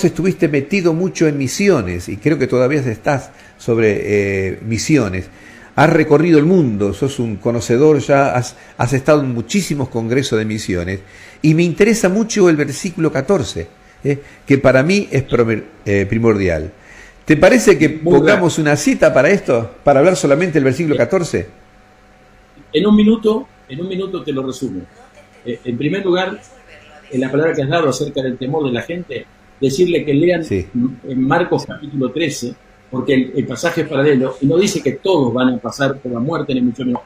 estuviste metido mucho en misiones, y creo que todavía estás sobre misiones. Has recorrido el mundo, sos un conocedor, ya has estado en muchísimos congresos de misiones, y me interesa mucho el versículo 14, que para mí es primordial. ¿Te parece que pongamos una cita para esto, para hablar solamente del versículo 14? En un minuto te lo resumo. En primer lugar, en la palabra que has dado acerca del temor de la gente, decirle que lean en Marcos capítulo 13, porque el pasaje es paralelo, y no dice que todos van a pasar por la muerte, ni mucho menos.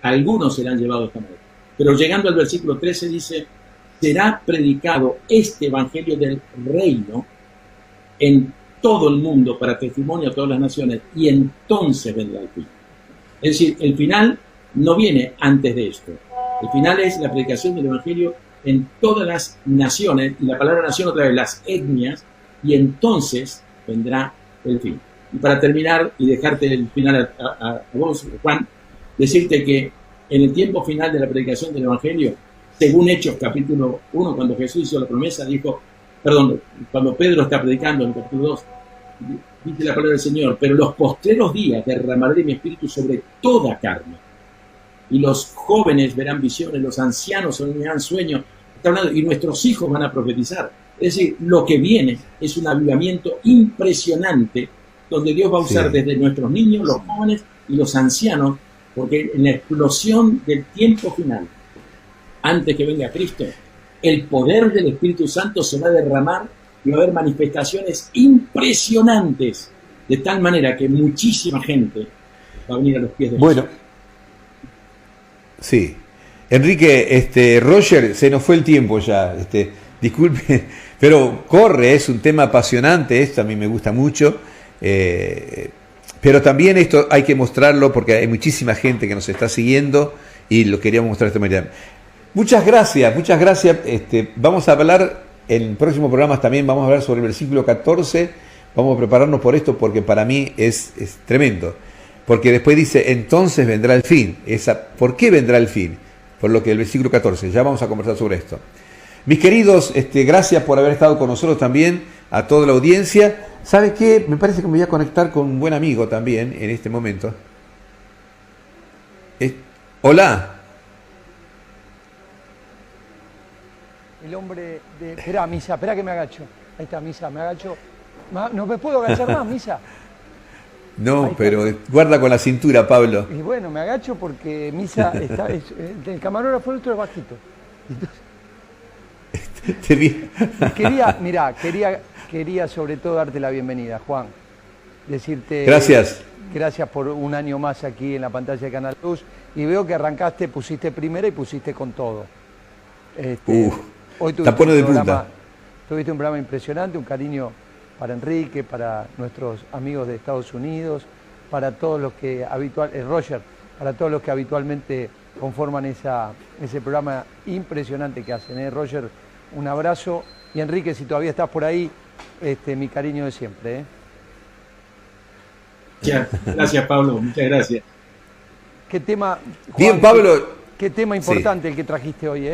Algunos serán llevados a esta muerte. Pero llegando al versículo 13 dice, será predicado este evangelio del reino en todo el mundo para testimonio a todas las naciones, y entonces vendrá el fin. Es decir, el final no viene antes de esto. El final es la predicación del evangelio en todas las naciones, y la palabra nación otra vez, las etnias, y entonces vendrá el fin. Y para terminar y dejarte el final a vos, Juan, decirte que en el tiempo final de la predicación del evangelio, según Hechos capítulo 1, cuando Jesús hizo la promesa, cuando Pedro está predicando en el capítulo 2, dice la palabra del Señor, pero los postreros días derramaré mi espíritu sobre toda carne. Y los jóvenes verán visiones, los ancianos soñarán sueños, y nuestros hijos van a profetizar. Es decir, lo que viene es un avivamiento impresionante, donde Dios va a usar desde nuestros niños, los jóvenes y los ancianos, porque en la explosión del tiempo final, antes que venga Cristo, el poder del Espíritu Santo se va a derramar y va a haber manifestaciones impresionantes, de tal manera que muchísima gente va a venir a los pies de Jesús. Bueno, sí. Enrique, Roger, se nos fue el tiempo ya, disculpe, pero corre, es un tema apasionante, esto a mí me gusta mucho, pero también esto hay que mostrarlo porque hay muchísima gente que nos está siguiendo y lo queríamos mostrar de esta manera. Muchas gracias, vamos a hablar en próximos programas también vamos a hablar sobre el versículo 14. Vamos a prepararnos por esto porque para mí es tremendo. Porque después dice, entonces vendrá el fin. ¿Por qué vendrá el fin? Por lo que el versículo 14. Ya vamos a conversar sobre esto. Mis queridos, gracias por haber estado con nosotros también, a toda la audiencia. ¿Sabe qué? Me parece que me voy a conectar con un buen amigo también en este momento. Hola. El hombre de... Esperá, Misa, esperá que me agacho. Ahí está, Misa, me agacho. No me puedo agachar más, Misa. No, pero guarda con la cintura, Pablo. Y bueno, me agacho porque Misa está... el camarógrafo nuestro es bajito. Quería sobre todo darte la bienvenida, Juan. Decirte... Gracias por un año más aquí en la pantalla de Canal Luz. Y veo que arrancaste, pusiste primera y pusiste con todo. Hoy tuviste un programa impresionante, un cariño para Enrique, para nuestros amigos de Estados Unidos, para todos los que Roger, para todos los que habitualmente conforman ese programa impresionante que hacen. Roger, un abrazo. Y Enrique, si todavía estás por ahí, mi cariño de siempre. Gracias, Pablo, muchas gracias. ¿Qué tema, Juan, bien, Pablo? Qué tema importante el que trajiste hoy,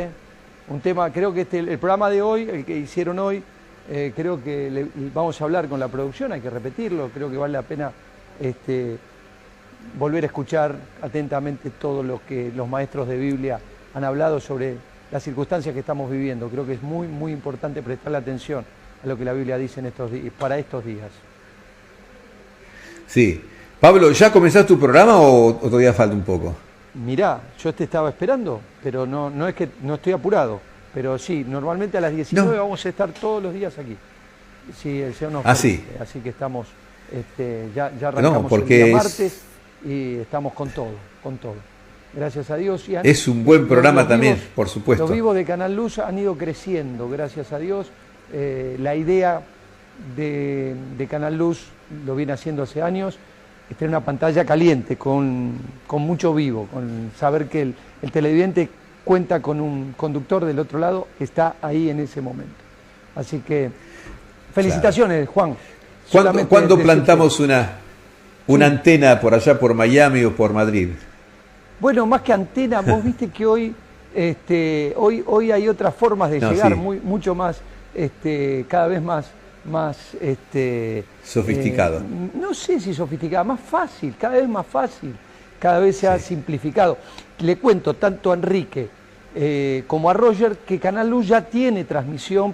Un tema, creo que el programa de hoy, el que hicieron hoy, creo que vamos a hablar con la producción, hay que repetirlo, creo que vale la pena volver a escuchar atentamente todo lo que los maestros de Biblia han hablado sobre las circunstancias que estamos viviendo. Creo que es muy, muy importante prestarle atención a lo que la Biblia dice para estos días. Sí. Pablo, ¿ya comenzaste tu programa o todavía falta un poco? Mirá, yo te estaba esperando, pero no es que no estoy apurado, pero sí, normalmente a las 19 vamos a estar todos los días aquí. Sí, el Señor nos permite. Así que estamos, ya arrancamos el día martes y estamos con todo. Gracias a Dios. Es un buen programa también, por supuesto. Los vivos de Canal Luz han ido creciendo, gracias a Dios. La idea de Canal Luz lo viene haciendo hace años. Tener una pantalla caliente, con mucho vivo, con saber que el televidente cuenta con un conductor del otro lado que está ahí en ese momento. Así que, felicitaciones, Juan. ¿Cuándo plantamos una antena por allá, por Miami o por Madrid? Bueno, más que antena, vos viste que hoy hay otras formas de llegar, mucho más, cada vez más sofisticado. No sé si sofisticado, más fácil, cada vez más fácil, cada vez se ha simplificado. Le cuento tanto a Enrique como a Roger que Canal Luz ya tiene transmisión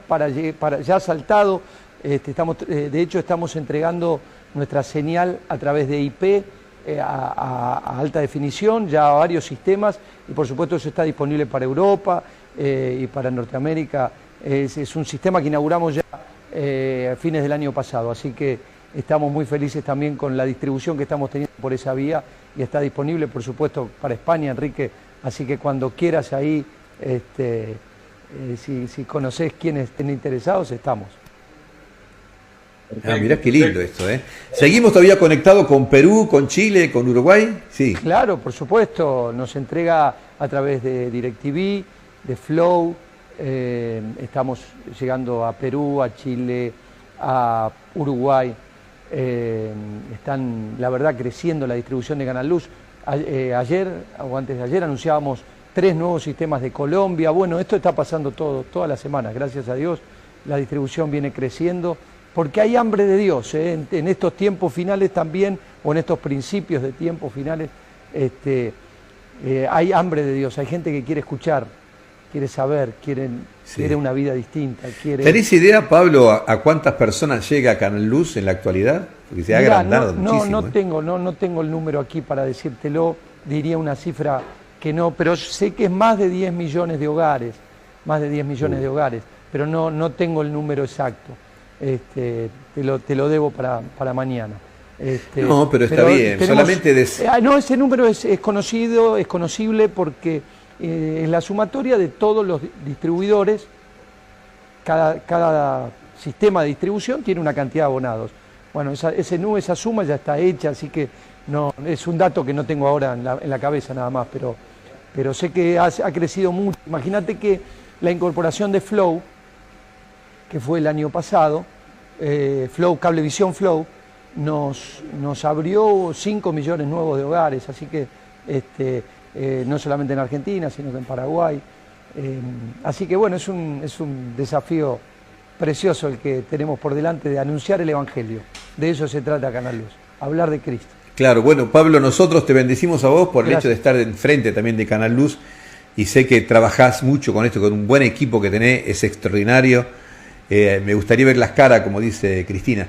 ya saltado. De hecho estamos entregando nuestra señal a través de IP a alta definición, ya a varios sistemas, y por supuesto eso está disponible para Europa y para Norteamérica. Es un sistema que inauguramos ya a fines del año pasado, así que estamos muy felices también con la distribución que estamos teniendo por esa vía, y está disponible por supuesto para España, Enrique, así que cuando quieras ahí, si conocés quienes estén interesados, estamos. Mirá qué lindo esto, ¿Seguimos todavía conectados con Perú, con Chile, con Uruguay? Sí. Claro, por supuesto, nos entrega a través de DirecTV, de Flow. Estamos llegando a Perú, a Chile, a Uruguay. Están, la verdad, creciendo la distribución de Canal Luz. Ayer o antes de ayer anunciábamos 3 nuevos sistemas de Colombia. Bueno, esto está pasando toda la semana, gracias a Dios. La distribución viene creciendo porque hay hambre de Dios, en estos tiempos finales también, o en estos principios de tiempos finales, hay hambre de Dios. Hay gente que quiere escuchar, quiere saber, quiere una vida distinta. ¿Tenés idea, Pablo, a cuántas personas llega Canal Luz en la actualidad? Porque se ha agrandado muchísimo. No tengo el número aquí para decírtelo, diría una cifra que no, pero sé que es más de 10 millones de hogares, pero no tengo el número exacto. Te lo debo para mañana. No, pero está bien, solamente... No, ese número es conocido, es conocible porque... en la sumatoria de todos los distribuidores, cada sistema de distribución tiene una cantidad de abonados. Bueno, esa suma ya está hecha, así que no es un dato que no tengo ahora en la cabeza nada más, pero sé que ha crecido mucho. Imagínate que la incorporación de Flow que fue el año pasado, Flow, Cablevisión Flow, nos abrió 5 millones nuevos de hogares, así que no solamente en Argentina, sino que en Paraguay. Así que bueno, es un desafío precioso el que tenemos por delante de anunciar el Evangelio. De eso se trata Canal Luz, hablar de Cristo. Claro, bueno, Pablo, nosotros te bendecimos a vos por el Gracias. hecho de estar enfrente también de Canal Luz, y sé que trabajás mucho con esto, con un buen equipo que tenés, es extraordinario. Me gustaría ver las caras, como dice Cristina,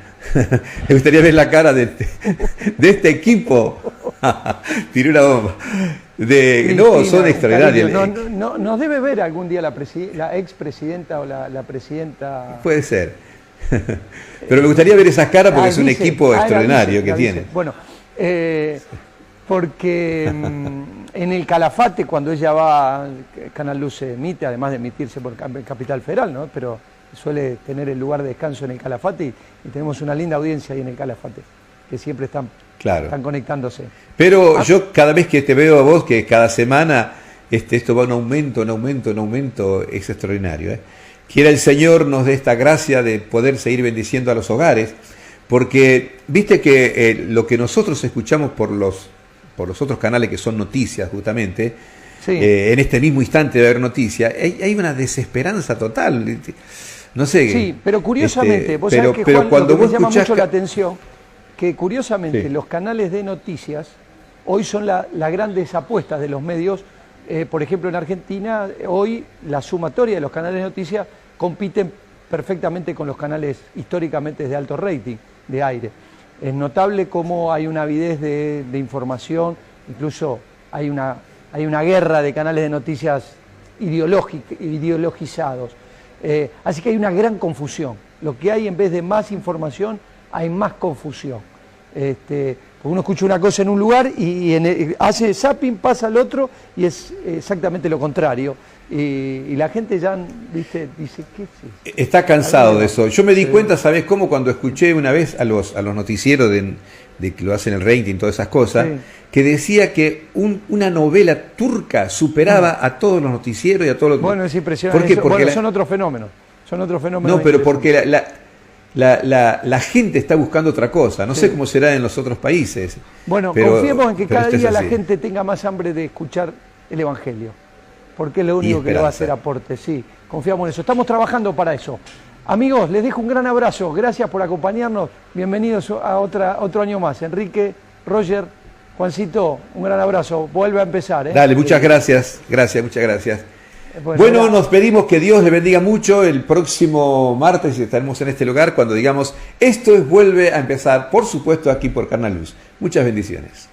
me gustaría ver la cara de este equipo. Tiré una bomba. No, son extraordinarios. Cariño, nos debe ver algún día la expresidenta o la presidenta. Puede ser. Pero me gustaría ver esas caras porque es un equipo extraordinario que tiene. Bueno, porque en el Calafate, cuando ella va, Canal Luz se emite, además de emitirse por Capital Federal, ¿no? Pero suele tener el lugar de descanso en el Calafate y tenemos una linda audiencia ahí en el Calafate, que siempre están conectándose. Pero yo cada vez que te veo a vos, que cada semana esto va en aumento, es extraordinario. Quiera el Señor nos dé esta gracia de poder seguir bendiciendo a los hogares, porque viste que lo que nosotros escuchamos por los otros canales que son noticias justamente, sí. En este mismo instante de haber noticias, hay una desesperanza total. No sé. Sí, pero curiosamente, vos sabés que Juan, cuando lo que vos me llama escuchás mucho la atención, que curiosamente sí. los canales de noticias hoy son las grandes apuestas de los medios. Por ejemplo, en Argentina, hoy la sumatoria de los canales de noticias compiten perfectamente con los canales históricamente de alto rating de aire. Es notable cómo hay una avidez de información, incluso hay una guerra de canales de noticias ideologizados. Así que hay una gran confusión. Lo que hay, en vez de más información, hay más confusión. Porque uno escucha una cosa en un lugar y hace zapping, pasa al otro y es exactamente lo contrario. Y la gente ya dice, ¿qué es eso? Está cansado de eso. Yo me di cuenta, ¿sabés cómo? Cuando escuché una vez a los noticieros de que lo hacen el rating, todas esas cosas, sí. Que decía que una novela turca superaba a todos los noticieros y a todos los... Bueno, es impresionante. ¿Por qué? Porque son otros fenómenos. No, pero porque la gente está buscando otra cosa. No sé cómo será en los otros países. Bueno, confiemos en que cada día la gente tenga más hambre de escuchar el Evangelio, porque es lo único que le va a hacer aporte. Sí, confiamos en eso. Estamos trabajando para eso. Amigos, les dejo un gran abrazo. Gracias por acompañarnos. Bienvenidos a otro año más. Enrique, Roger, Juancito, un gran abrazo. Vuelve a empezar. Dale, muchas gracias. Muchas gracias. Bueno, nos pedimos que Dios le bendiga mucho. El próximo martes estaremos en este lugar cuando digamos, esto vuelve a empezar, por supuesto, aquí por Canal Luz. Muchas bendiciones.